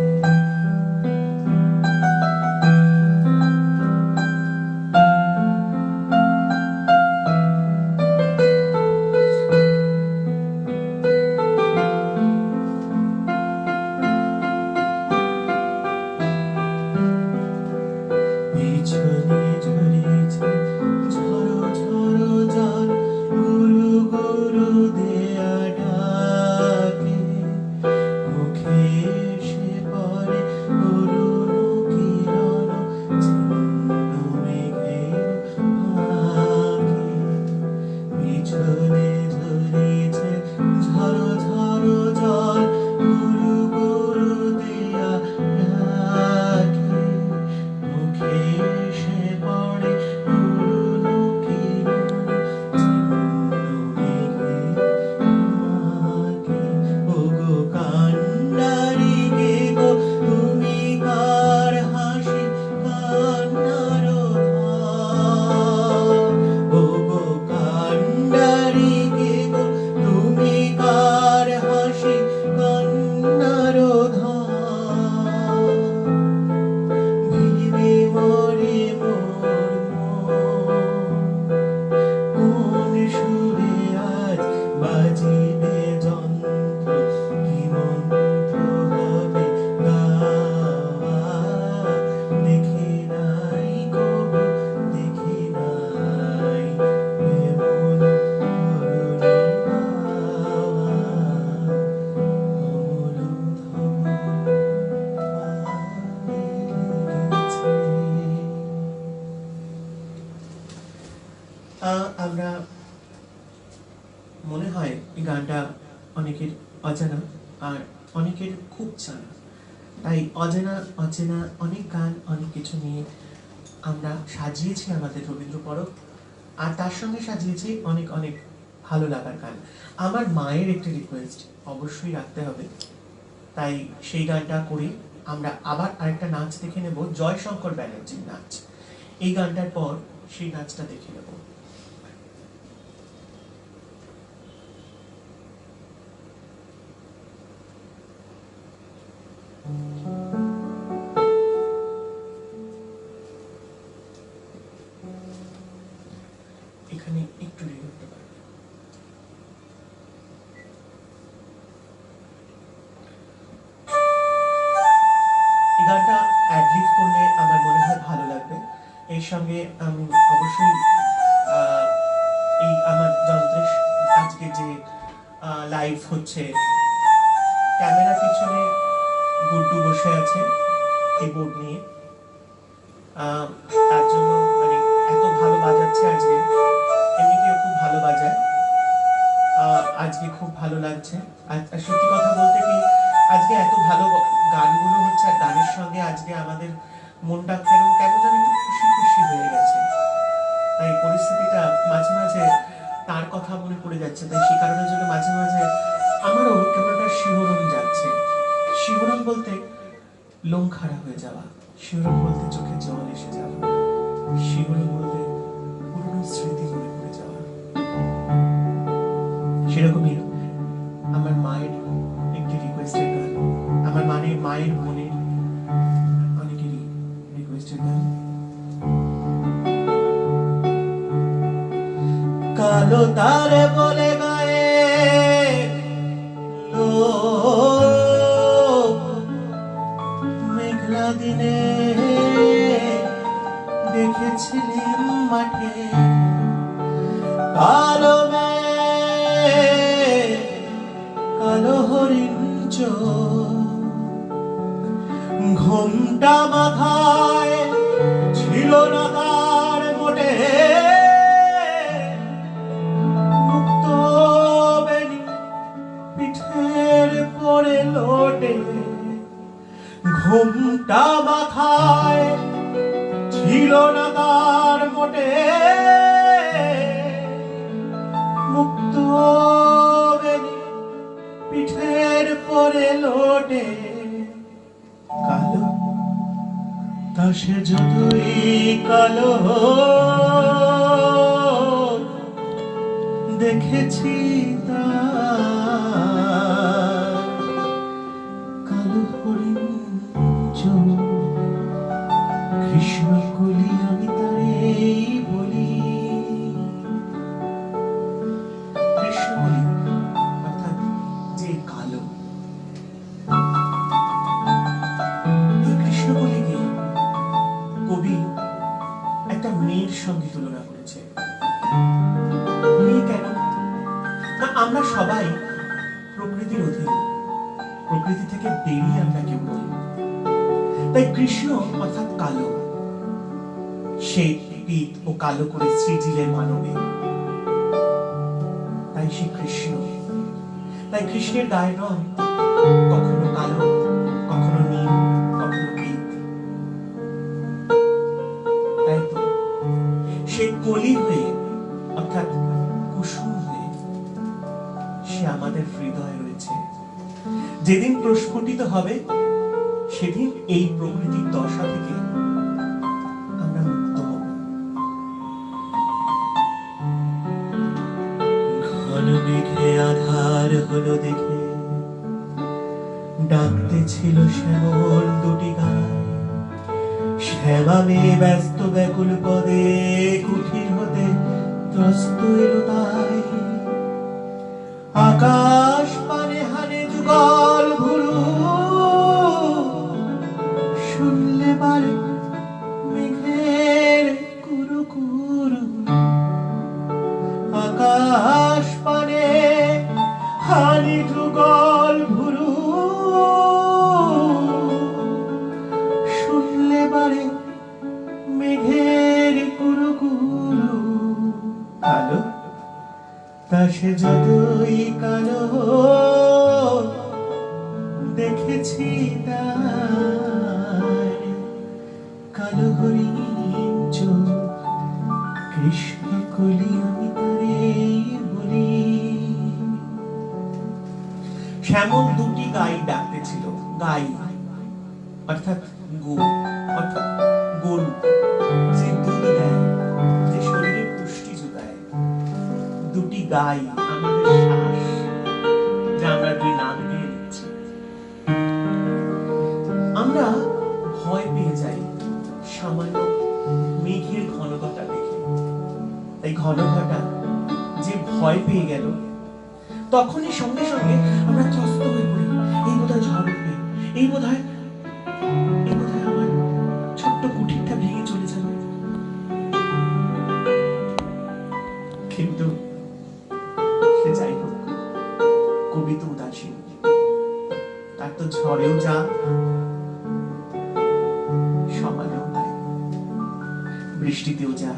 পিছনে ঝরেছে ঝড়ো ঝড়ো জল গুরু গুরু দেয়া ডাকে মুখে এসে পড়ে অরুণ কিরণ ছিন্ন মেঘের ফাঁকে পিছনে ঝরেছে ঝড়ো ঝড়ো জল গুরু গুরু দেয়া ডাকে মুখে এসে পড়ে অরুণ কিরণ ছিন্ন মেঘের ফাঁকে। ওগো কান্ডারি কে গো তুমি কার হাসি কান্নার ধার। ওগো কান্ডারি কে গো তুমি কার হাসি কান্নার ধার। ভেবে মরে মোর মন কোন সুরে আজ বাজিবে যন্ত্র কি মন্ত্র হবে গাওয়া দেখি নাই কবু দেখি নাই এমন তরুণী পাওয়া অমল ধবল পালে লেগেছে। আমরা মনে হয় এই গানটা অনেকের অজানা আর অনেকের খুব জানা, তাই অজানা অচেনা অনেক গান অনেক কিছু নিয়ে আমরা সাজিয়েছি আমাদের রবীন্দ্র পরব, আর তার সঙ্গে সাজিয়েছি অনেক অনেক ভালো লাগার গান। আমার মায়ের একটি রিকোয়েস্ট অবশ্যই রাখতে হবে, তাই সেই গানটা করে আমরা আবার আরেকটা নাচ দেখে নেব, জয়শঙ্কর ব্যানার্জির নাচ। এই গানটার পর সেই নাচটা দেখে নেব। এখানে একটু রেগে উঠতে পারবে। এই গানটা অ্যাডলিপ করলে আমার মনে হয় ভালো লাগবে। এর সঙ্গে আমি অবশ্যই এই আমার যন্ত্রের আজকে যে লাইভ হচ্ছে, ক্যামেরার পিছনে গুড্ডু বসে আছে কিবোর্ড নিয়ে, তার জন্য মানে এত ভালো বাজাচ্ছে আজকে, এমনিতেও খুব ভালো বাজায়, আজকে খুব ভালো লাগছে। আর সত্যি কথা বলতে কি, আজকে এত ভালো গানগুলো হচ্ছে, আর গানের সঙ্গে আজকে আমাদের মনটা কেমন কেমন যেন একটু খুশি খুশি হয়ে গেছে। তাই পরিস্থিতিটা মাঝে মাঝে তার কথা মনে পড়ে যাচ্ছে, তাই সেই কারণের জন্য মাঝে মাঝে আমারও কেমন একটা শিহরণ যাচ্ছে। শিহরণ বলতে লোম খাড়া হয়ে যাওয়া, শিহরণ বলতে চোখে জল এসে যাওয়া, শিহরণ বলতে পুরনো স্মৃতি মনে পড়ে যাওয়া। সেরকমই আমার মায়ের একটি রিকোয়েস্টের গান, আমার মায়ের মনের অনেকেরই রিকোয়েস্টের গান। কালো তারে বলে গায়ে লোক, মেঘলা দিনে দেখেছিলাম মাঠে কালো মেঘ, কালো হরিণ চোখ, ঘোমটা মাথায় ছিল না তার মোটে ওঠে মুক্ত বেনি পিঠের পরে লোটে কালো তা সে যতই কালো দেখেছি তার কালো হরিণ চোখ কৃষ্ণ কলি আমি তারে বলি কৃষ্ণ বলি অর্থাৎ যে কালো এই কৃষ্ণ বলিকে কবি একটা মেয়ের সঙ্গে তুলনা করেছে। মেয়ে কেন না, আমরা সবাই প্রকৃতির অধীন, প্রকৃতি থেকে বেরিয়ে আমরা কেউ নই। তাই কৃষ্ণ অর্থাৎ কালো, সে পিত ও কালো করে সৃজিলের মানবে, তাই সে কৃষ্ণ। তাই কৃষ্ণের গায়ের রং কখনো কালো, কখনো নীল, কখনো পিত। তাই তো সে কলি হয়ে অর্থাৎ কুসুম হয়ে সে আমাদের হৃদয়ে রয়েছে। যেদিন প্রস্ফুটিত হবে সেদিন এই প্রকৃতির দশা থেকে আমরা মুক্ত হব। ঘন মেঘে আধার হলো দেখে ডাকতে ছিল শ্যামল দুটি গায়, শ্যামা মেয়ে ব্যস্ত ব্যাকুল পদে কুঠির হতে ত্রস্ত এলো তাই। আকাশ পানে হানে যুগল ভুরু শুনলে পারে মেঘের কুরু কুরু। আকাশ পানে হানি যুগল ভুরু শুনলে পারে মেঘের কুরু কুরু। কালো তা সে যতই কালো দেখেছি তার কালো হরিণ চোখ কৃষ্ণ কলি আমি তারে বলি। শ্যামল দুটি গাই ডাকতেছিল, গাই অর্থাৎ অর্থাৎ গরু, যে দুধ দেয়, যে শরীরে পুষ্টি যোগায়। দুটি গাই আমাদের শ্বাস, যা আমরা দুই নাম দিয়ে নিচ্ছি। আমরা ভয় পেয়ে যাই সামান্য মেঘের ঘনঘটা দেখে। তাই ঘনঘটা যে ভয় পেয়ে গেল, তখনই সঙ্গে সঙ্গে আমরা ত্রস্ত হয়ে পড়ি। এই বোধহয় ঝড় উঠবে, এই বোধহয় আমার ছোট্ট কুঠিরটা ভেঙে চলে যাবে। কিন্তু সে যাই হোক, কবি তো উদাসীন, তার তো ঝড়েও যা সমানেও তাই, বৃষ্টিতেও যা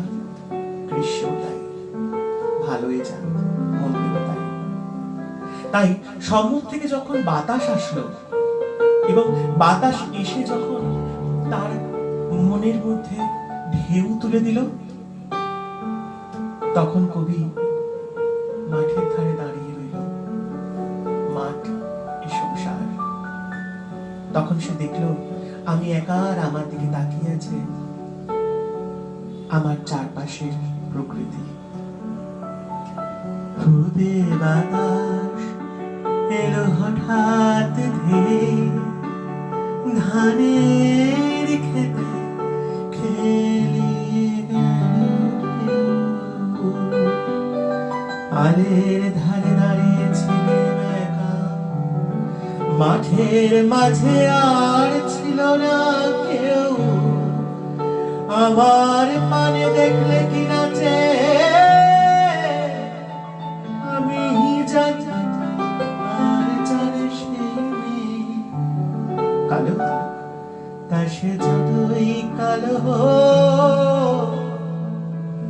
গ্রীষ্মেও তাই, ভালোই যা মন্দেও তাই। তাই সম্মুখ থেকে যখন বাতাস আসলো এবং বাতাস এসে যখন তার মনের মধ্যে ঢেউ তুলে দিল, তখন কবি মাঠের ধারে দাঁড়িয়ে রইল। মাঠ এ সংসার। তখন সে দেখলো আমি একা, আর আমার দিকে তাকিয়ে আছে আমার চারপাশের প্রকৃতি। খুদে বাতাস এলো হঠাৎ ধেয়ে ধানের খেতে খেলিয়ে গেল ঢেউ। আলের ধারে দাঁড়িয়েছিলেন একা, মাঠের মাঝে আর ছিল না কেউ। আমার পানে দেখলে কি নাচে আমি জানি, আর জানে সেই মেয়ে। কালো তা সে যতই কালো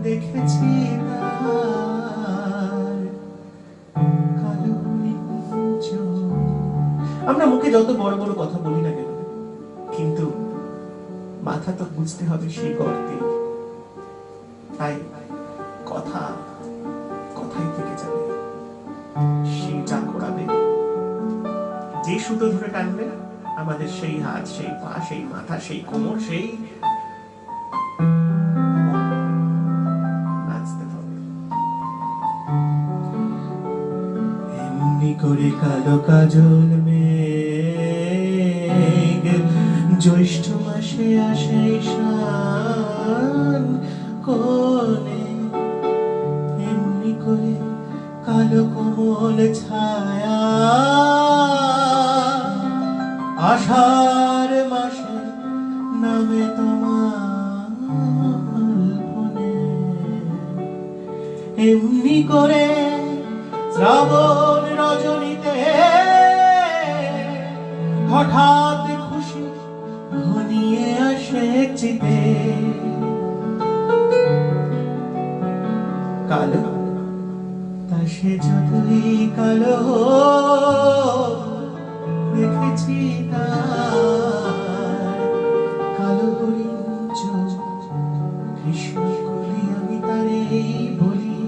দেখেছি তার কালো চোখ। আমরা মুখে যত বড় বড় কথা বলি না কেন, কিন্তু মাথা তো বুঝতে হবে সেই গর্তে। তাই কথা কথাই থেকে যাবে। সেই যা করাবে, যে সুতো ধরে টানবে, আমাদের সেই হাত, সেই পা, সেই মাথা, সেই কোমর, সেই নাচতে হবে। এমনি করে কালো কাজল মেঘ জ্যৈষ্ঠ মাসে আসে ঈশান কোণে, এমনি করে কালো কোমল ছায়া আষাঢ় মাসে নামে তোমার ফোনে, এমনি করে শ্রাবণ রজনীতে হঠাৎ খুশি ঘনিয়ে আসে চিতে। কালো তা সে যতই কালো দেখেছি তার কালো হরিণ চোখ, কৃষ্ণ কলি আমি তারে বলি,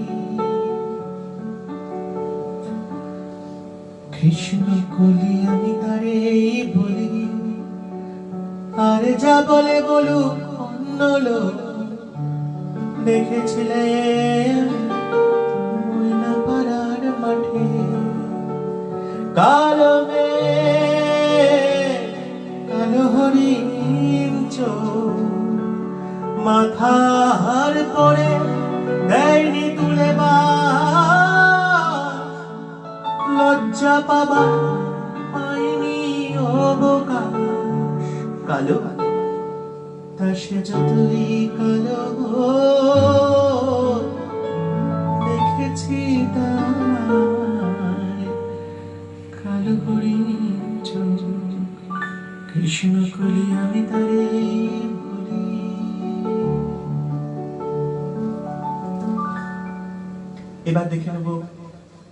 কৃষ্ণ কলি আমি তারে বলি। আর যা বলে বলুক অন্য লোক, দেখেছিলেন ময়না পাড়ার মাঠে কালো মেঘ, কালো হরিণ চোখ, মাথার পরে দেয়নি তুলে বা লজ্জা পাবা পাইনি অবকাশ। কালো তা সে যতই কালো দেখেছি তার কালো হরিণ চোখ, কৃষ্ণ কলি আমি তারে বলি। এবার দেখে নেব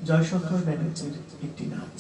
জয়শঙ্কর ব্যানার্জির একটি নাচ।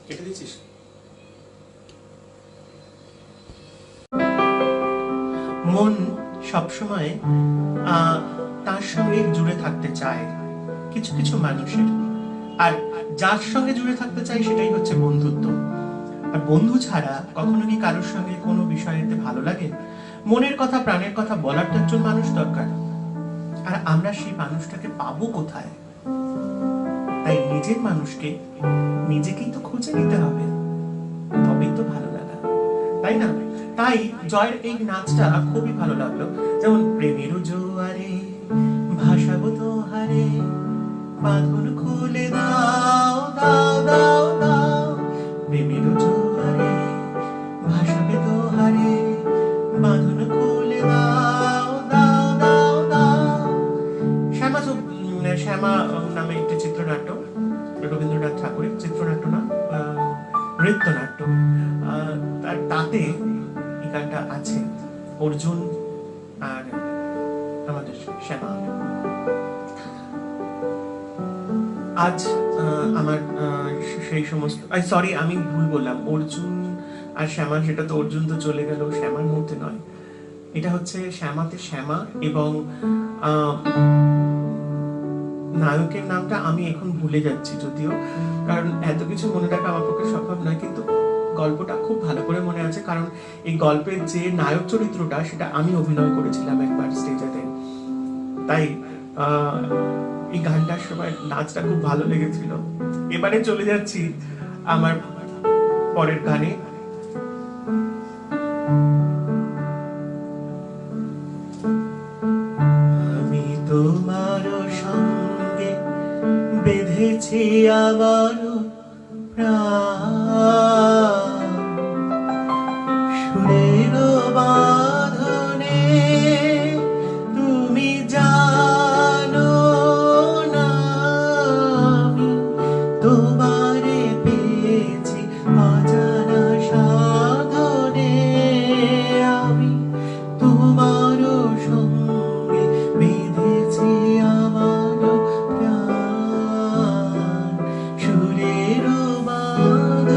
কেটে দিচ্ছিস? মন সবসময় তার সঙ্গে জুড়ে থাকতে চায় কিছু কিছু মানুষের, আর যার সঙ্গে জুড়ে থাকতে চায় সেটাই হচ্ছে বন্ধুত্ব। আর বন্ধু ছাড়া কখনো কি কারোর সঙ্গে কোনো বিষয়েতে ভালো লাগে? মনের কথা প্রাণের কথা বলার তো একজন মানুষ দরকার, আর আমরা সেই মানুষটাকে পাবো কোথায়? তাই নিজের মানুষকে নিজেকেই তো খুঁজে নিতে হবে, তবেই তো ভালো লাগা, তাই না? তাই জয়ের এই নাচটা খুবই ভালো লাগলো। যেমন প্রেমের জোয়ারে ভাসাবো তোহারে, বাঁধন খুলে দাও দাও দাও দাও, প্রেমের জোয়ারে ভাসাবে তোহারে, বাঁধন খুলে দাও দাও দাও দাও। শ্যামা নামে একটি চিত্রনাট্য, রবীন্দ্রনাথ ঠাকুরের চিত্রনাট্য, না নৃত্যনাট্য, তাতে এই গানটা আছে, অর্জুন আর আমাদের শ্যামা। আজ আমার সেই সমস্ত, সরি আমি ভুল বললাম, অর্জুন আর শ্যামা, সেটা তো অর্জুন তো চলে গেল, শ্যামার মধ্যে নয়, এটা হচ্ছে শ্যামাতে শ্যামা, এবং নায়কের নামটা আমি এখন ভুলে যাচ্ছি যদিও, কারণ এত কিছু মনে রাখা আমার পক্ষে সম্ভব নয়, কিন্তু গল্পটা খুব ভালো করে মনে আছে, কারণ এই গল্পের যে নায়ক চরিত্রটা সেটা আমি অভিনয় করেছিলাম একবার স্টেজেতে। তাই এই গানটার সময় নাচটা খুব ভালো লেগেছিল। এবারে চলে যাচ্ছি আমার পরের গানে। আমি তোমার সঙ্গে বেঁধেছি আমার প্রাণ, সুরের বাঁধনে তুমি জানো না আমি তোমারে পেয়েছি অজানা সাধনে, আমি তোমার সঙ্গে বেঁধেছি আমার প্রাণ, সুরের বাঁধনে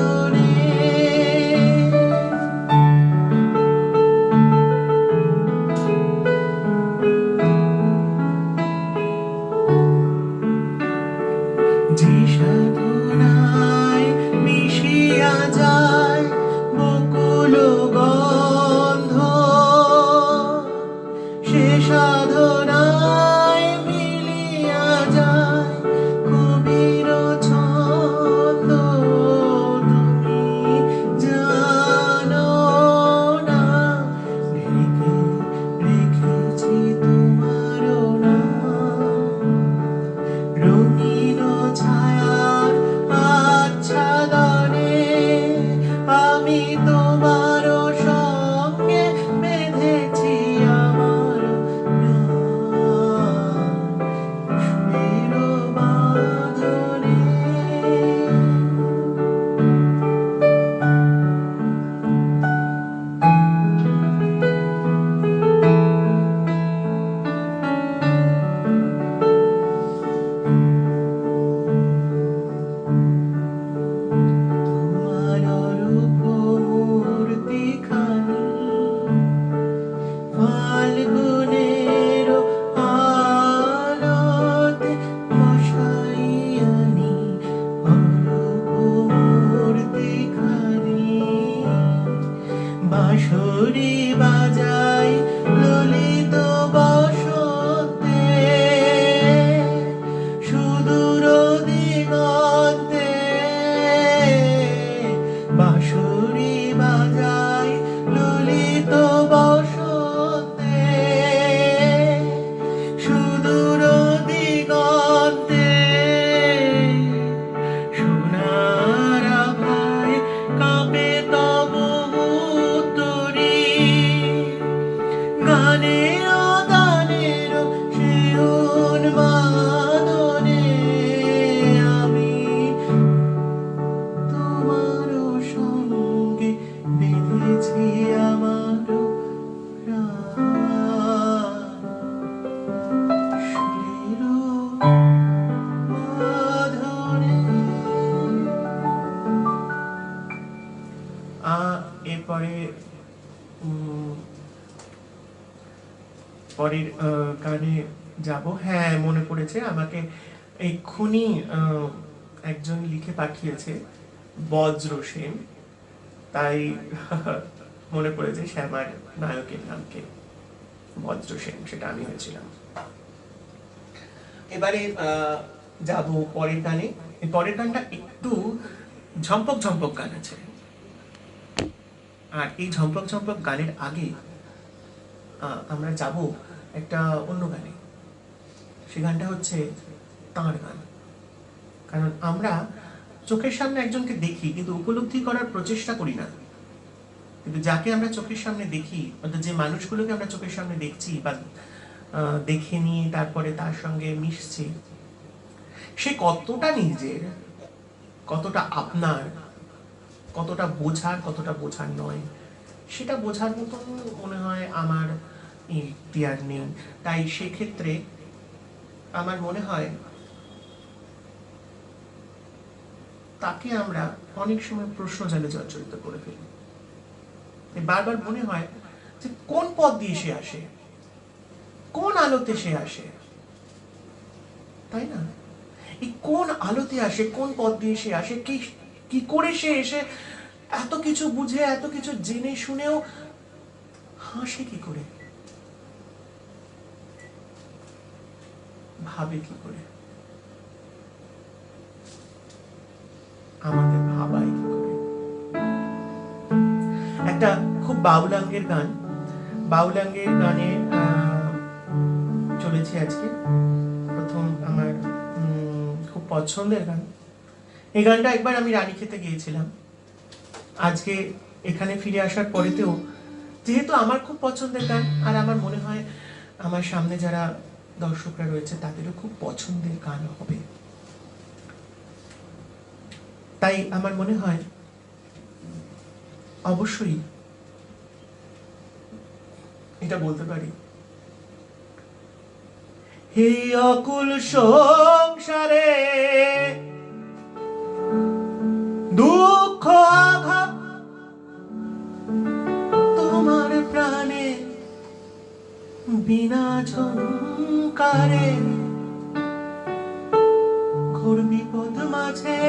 পরের গানে যাব। হ্যাঁ, মনে পড়েছে, আমাকে এক্ষুনি একজন লিখে পাঠিয়েছে, বজ্র সেন, তাই মনে পড়েছে শ্যামার নায়কের নামকে, বজ্র সেন, সেটা আমি হয়েছিলাম। এবারে যাব পরের গানে। এই পরের গানটা একটু ঝম্পক ঝম্পক গান আছে, আর এই ঝম্পক ঝম্পক গানের আগে আমরা যাব একটা অন্য গানে। সে গানটা হচ্ছে তাঁর গান। কারণ আমরা চোখের সামনে একজনকে দেখি কিন্তু উপলব্ধি করার প্রচেষ্টা করি না, কিন্তু যাকে আমরা চোখের সামনে দেখি, অর্থাৎ যে মানুষগুলোকে আমরা চোখের সামনে দেখছি বা দেখে নিয়ে তারপরে তার সঙ্গে মিশছি, সে কতটা নিজের, কতটা আপনার, কতটা বোঝার, কতটা বোঝার নয়, সেটা বোঝার মতন মনে হয় আমার ইখতিয়ার নেই। তাই সেক্ষেত্রে আমার মনে হয় তাকে আমরা অনেক সময় প্রশ্ন জালে জর্জরিত করে ফেলি। বারবার মনে হয় যে কোন পথ দিয়ে সে আসে, কোন আলোতে সে আসে, তাই না? এই কোন আলোতে আসে, কোন পথ দিয়ে সে আসে, কি করে সে এসে এত কিছু বুঝে, এত কিছু জেনে শুনেও হাসে কি করে, ভাবে কি করে, আমাদের ভাবাই কি করে। একটা খুব বাউলাঙ্গের গান, বাউলাঙ্গের গানে চলেছে আজকে প্রথম আমার খুব পছন্দের গান। এই গানটা একবার আমি রানীক্ষেতে গিয়েছিলাম, আজকে এখানে ফিরে আসার পরেতেও যেহেতু আমার খুব পছন্দের গান, আর আমার মনে হয় আমার সামনে যারা দর্শকরা রয়েছে তাদেরও খুব পছন্দের গান হবে, তাই আমার মনে হয় অবশ্যই এটা বলতে পারি, হে অকুল সংসারে দুঃখ আঘাত তোমার প্রাণে বিনা ঝংকারে, ঘোর বিপদ মাঝে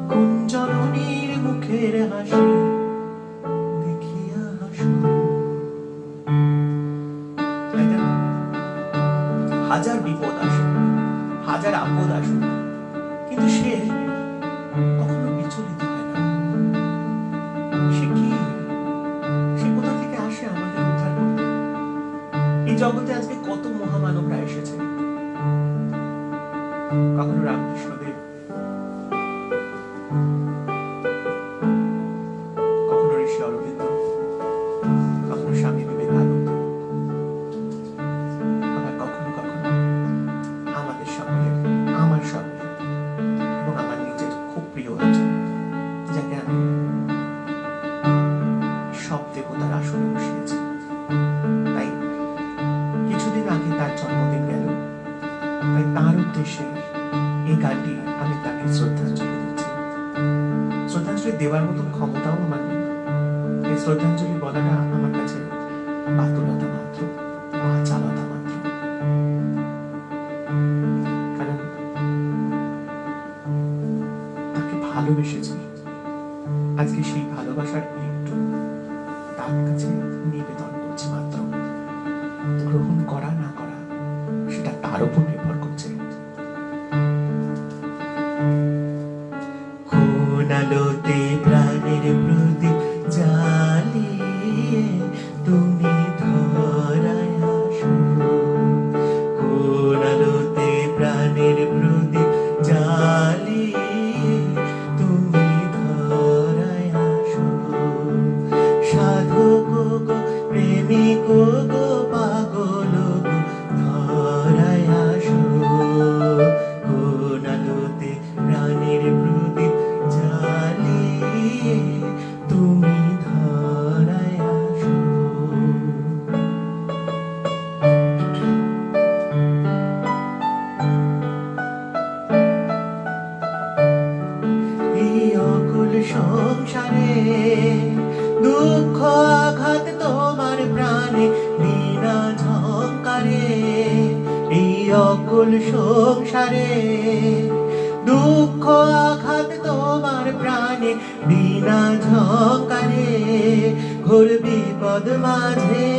কুঞ্জননীর মুখের হাসি দেখিয়া হাসো। হাজার বিপদ আসুক, হাজার আপদ আসুক, কিন্তু সে কখনো বিচলিত হয় না। সে কি, সে কোথা থেকে আসে আমাদের উদ্ধার করতে? এই জগতে আজকে কত মহামানবরা এসেছে, কখনো রামকৃষ্ণদেব, কখনো ঋষি অরবিন্দ, কখনো স্বামী বিবেকানন্দ, আবার কখনো কখনো আমাদের সকলের, আমার সকলের এবং আমার নিজের খুব প্রিয় একজন, যাকে আমি সব দেবতার আসনে বসিয়েছি। তাই কিছুদিন আগে তার জন্মদিন গেল, তাই তার উদ্দেশ্যে এই গানটি আমি তাকে শ্রদ্ধাঞ্জলি দিচ্ছি। শ্রদ্ধাঞ্জলি দেওয়ার মতন ক্ষমতাও আমার নেই, এই শ্রদ্ধাঞ্জলি বলাটা আমার কাছে বাতুলতা মাত্র, বাচালতা মাত্র। কারণ তাকে ভালোবেসেছি, আজকে সেই ভালোবাসার একটু তার কাছে নিবেদন করছি মাত্র। গ্রহণ করা না করা সেটা তার উপর নির্ভর করছে। কোন আলোতে প্রাণের প্রদীপ জ্বালিয়ে তুমি ধরায় আসো, কোন আলোতে প্রাণের প্রদীপ জ্বালিয়ে তুমি ধরায় আসো, সাধক গো প্রেমিক গো পাগল গো ধরায় আসো। অকুল সংসারে, দুঃখ আঘাত তোমার প্রাণে বিনা ঝঙ্কারে, ঘোর বিপদ মাঝে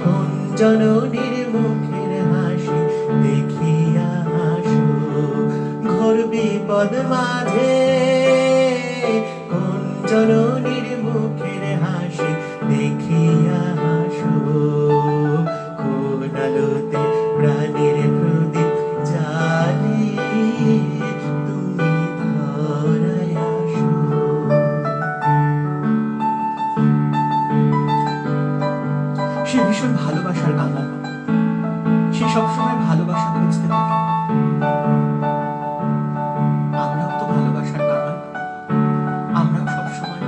কোন জননীর মুখের হাসি দেখিয়া হাসো, ঘোর বিপদ মাঝে কোন জননীর মুখের হাসি দেখিয়া হাসো, কোন আলোতে প্রাণের প্রদীপ জ্বালিয়ে তুমি ধরায় আসো। সে ভীষণ ভালোবাসার কাঙাল, সে সবসময় ভালোবাসা খুঁজতে থাকে। আমরাও তো ভালোবাসার কাঙাল, আমরাও সবসময়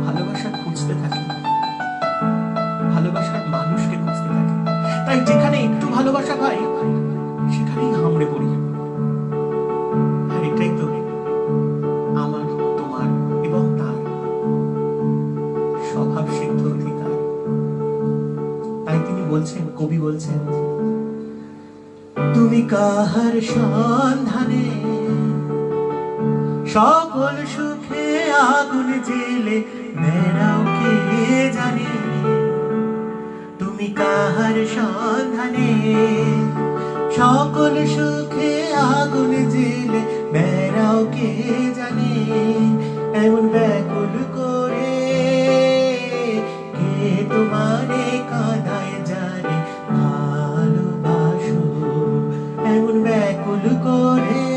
ভালোবাসা খুঁজতে থাকি, ভালোবাসার মানুষকে খুঁজতে থাকি। তাই যেখানে একটু ভালোবাসা পাই সেখানেই হামড়ে পড়ি। আর এটাই তো আমার, তোমার এবং তার স্বভাব সিদ্ধ অধিকার। তাই তিনি বলছেন, কবি বলছেন, তুমি কাহার সন্ধানে সকল সুখে আগুন জেলে বেড়াও কে জানে, তুমি কাহার সন্ধানে সকল সুখে আগুন জেলে বেড়াও কে জানে, এমন ব্যাকুল করে কে তোমারে কাঁদায় জানে ভালোবাসো, এমন ব্যাকুল করে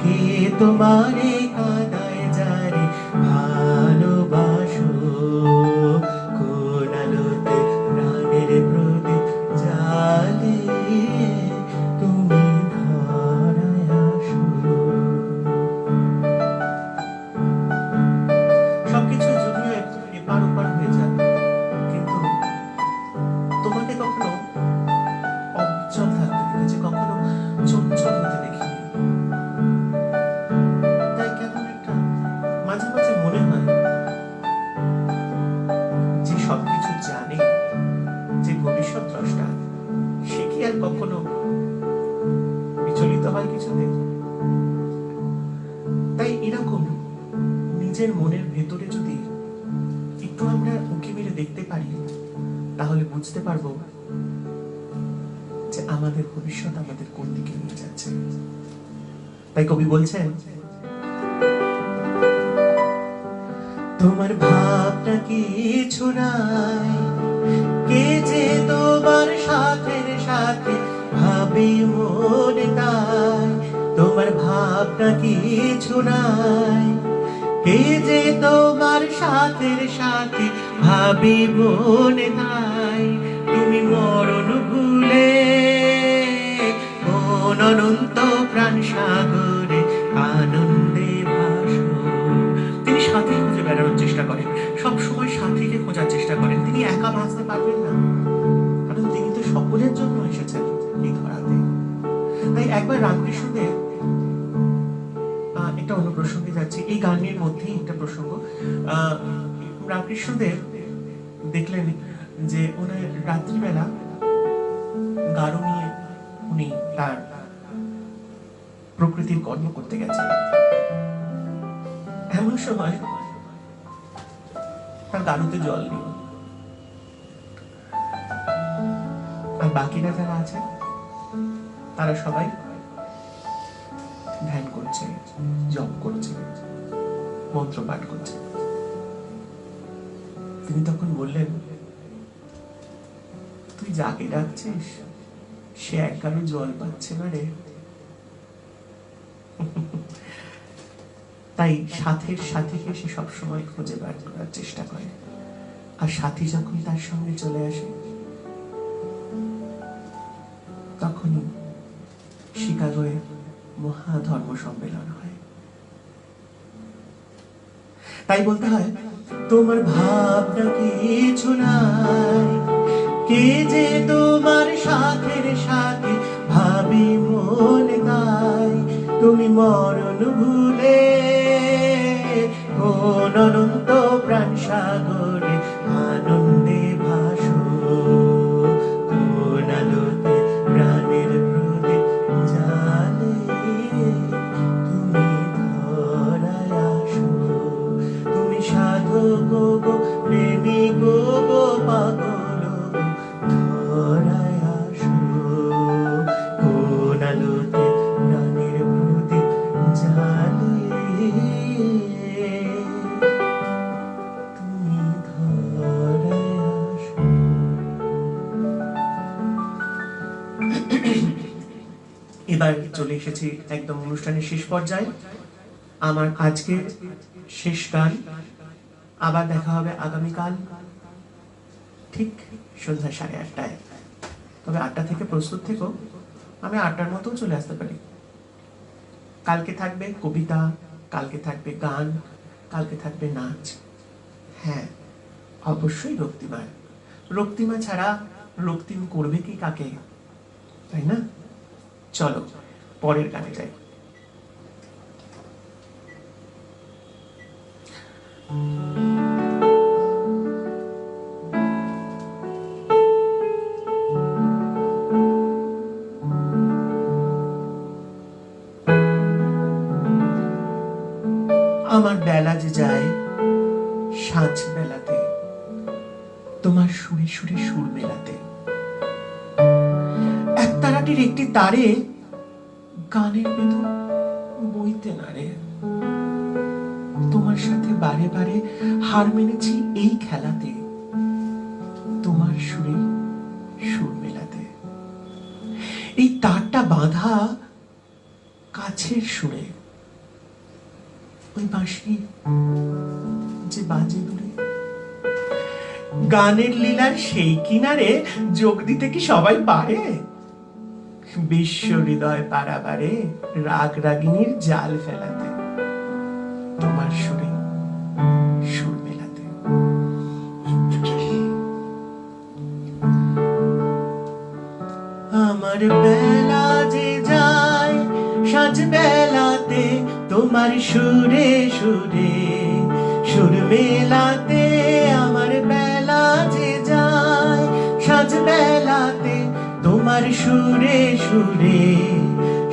কে তোমারে কাঁদায় জানে ভালোবাসো, কোন আলোতে প্রাণের প্রদীপ জ্বালিয়ে তুমি ধরায় আসো। সবকিছু যদিও এপার ওপার হয়ে যায়, কিন্তু তোমাকে কখনো অচল থাকতে দেখেছি, কখনো চঞ্চল হতে দেখিনি। তাই কেমন একটা মাঝে মাঝে মনে হয় যে সবকিছু জানে, যে ভবিষ্যৎ দ্রষ্টা, সে কি আর কখনো বিচলিত হয় কিছুতে? তাই এরকম নিজের মনের ভেতরে যদি একটু আমরা উঁকি মেরে দেখতে পারি, তাহলে বুঝতে পারবো যে আমাদের ভবিষ্যৎ আমাদের কোন দিকে নিয়ে যাচ্ছে। তাই কবি বলছেন, তোমার ভাবনা কিছু নাই, কে যে তোমার সাথের সাথে ভাবি মনে তাই, তোমার ভাবনা কিছু নাই, কে যে তোমার সাথের সাথে ভাবি মনে তাই, তুমি মরণ ভুলে কোন অনন্ত প্রাণ সাগরে আনন্দে ভাসো। তিনি সাথী খুঁজে বেড়ানোর চেষ্টা করেন, সবসময় সাথীকে খোঁজার চেষ্টা করেন। তিনি একা বাঁচতে পারবেন না, কারণ তিনি তো সকলের জন্য এসেছেন এই ধরাতে। তাই একবার রামকৃষ্ণদেব, একটা অন্য প্রসঙ্গে যাচ্ছি, এই গানের মধ্যেই একটা প্রসঙ্গ, রামকৃষ্ণদেব দেখলেন যে ওনার রাত্রিবেলা গাড়ো নিয়ে উনি তার প্রকৃতির কর্ম করতে গেছেন। এমন সময় তার গাড়োতে জল নেই, আর বাকিরা যারা আছে তারা সবাই ধ্যান করছে, জপ করছে, মন্ত্র পাঠ করছে। তিনি তখন বললেন, তুই যাকে ডাকছিস সে এক গাড়ো জল পাচ্ছে না রে। তাই সাথের সাথীকে সে সবসময় খুঁজে বার করার চেষ্টা করে, আর সাথী যখন তার সঙ্গে চলে আসে তখনই শিকাগোয় মহা ধর্ম সম্মেলন হয়। তাই বলতে হয়, তোমার ভাবনা কিছু নাই, কে যে তোমার সাথের সাথে ভাবি মনে তাই, তুমি মরণ ভুলে কোন অনন্ত প্রাণ সাগরে আনন্দে ভাসো, কোন আলো এবার চলে এসেছি একদম অনুষ্ঠানের শেষ পর্যায়ে। আমার আজকের শেষ গান। আবার দেখা হবে আগামীকাল ঠিক সন্ধ্যা 8:30টায়। তবে 8টা থেকে প্রস্তুত থেকো, আমি 8টার মতো চলে আসতে পারি। কালকে থাকবে কবিতা, কালকে থাকবে গান, কালকে থাকবে নাচ। হ্যাঁ, অবশ্যই রক্তিমা। রক্তিমা ছাড়া রক্তিম করবে কি কাকে, তাই না? চলো পরের গানে যাই। আমার বেলা যে যায় সাঁঝ বেলাতে, তোমার সুরে সুরে সুর মেলাতে। একতারাটির একটি তারে গানের বেদন বইতে নারে। তোমার সাথে বারে বারে হার মেনেছি এই খেলাতে, তোমার সুরে সুর মেলাতে। এই তারটা বাঁধা কাছের সুরে, ওই বাঁশি যে বাজে দূরে। গানের লীলার সেই কিনারে যোগ দিতে কি সবাই পারে? বিশ্ব হৃদয় পারাবারে রাগ রাগিনীর জাল ফেলাতে, তোমার সুরে সুর মেলাতে। আমার বেলা যে যায় সাঁঝ বেলাতে, তোমার সুরে সুরে সুর মেলাতে। আমার বেলা যে যায় সাঁঝ বেলাতে, তোমার সুরে সুরে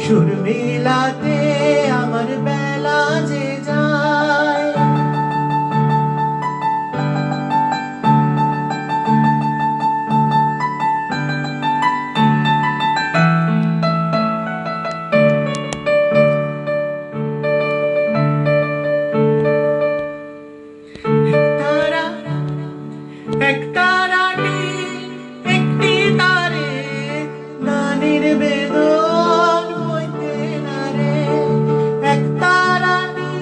সুর মেলাতে। আমার বেলা যে যায়। একতারাটি একটি তারে গানের বেদন বইতে নারে। একতারাটি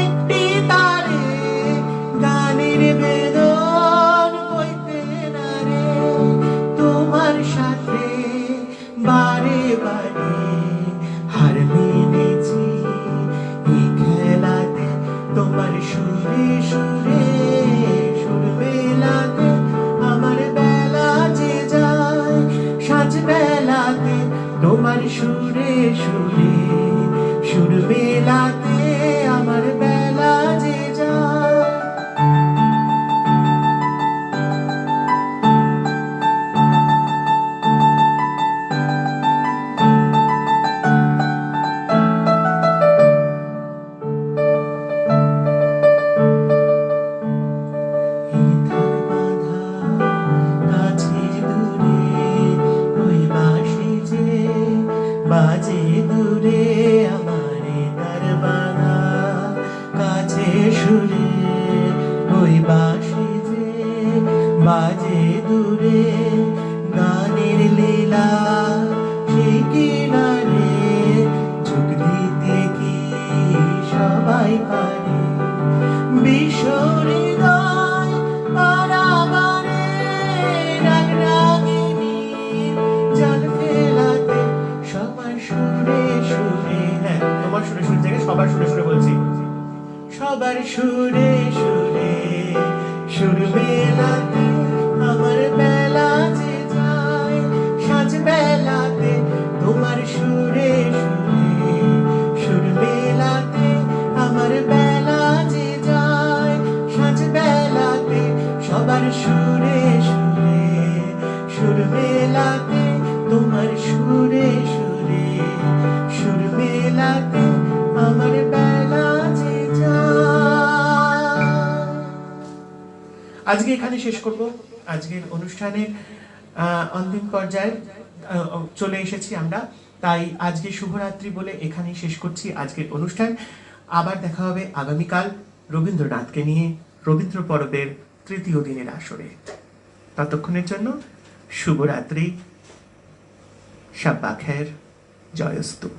একটি তারে গানের বেদন বইতে নারে। তোমার সাথে বারে বারে হার মেনেছি এই খেলাতে, তোমার সুরে সুরে সুর মেলাতে। আমার বেলা যে যায় সাঁঝ বেলাতে, তোমার সুরে সুরে সুর মেলাতে। আমার বেলা যে যায়। বাজে দূরে আমার তার বাঁধা কাছে সুরে, ওই বাঁশি যে বাজে দূরে। গানের লীলা সেই কিনারে যোগ দিতে কি সবাই পারে? বিশ্ব হৃদয় পারাবারে রাগ রাগিনীর জাল ফেলাতে, সবার সুরে সুরে। হ্যাঁ, তোমার সুরে সুরে থেকে সবার সুরে সুরে বলছি। সবার সুরে সুরে সুর মেলাতে। আমার বেলা যে যায় সাঁঝ বেলাতে, তোমার সুরে সুরে সুর মেলাতে। আমার বেলা যে যায় সাঁঝ বেলাতে, সবার সুরে সুরে সুর মেলাতে। তোমার সুরে সুরে সুর মেলাতে। আমার বেলা যে যায়। আজকে এখানে শেষ করব। আজকের অনুষ্ঠানের অন্তিম পর্যায়ে চলে এসেছি আমরা, তাই আজকে শুভরাত্রি বলে এখানেই শেষ করছি আজকের অনুষ্ঠান। আবার দেখা হবে আগামীকাল রবীন্দ্রনাথকে নিয়ে রবীন্দ্র পরবের তৃতীয় দিনের আসরে। ততক্ষণের জন্য শুভরাত্রি, শাব্বা খের। জয়স্তু।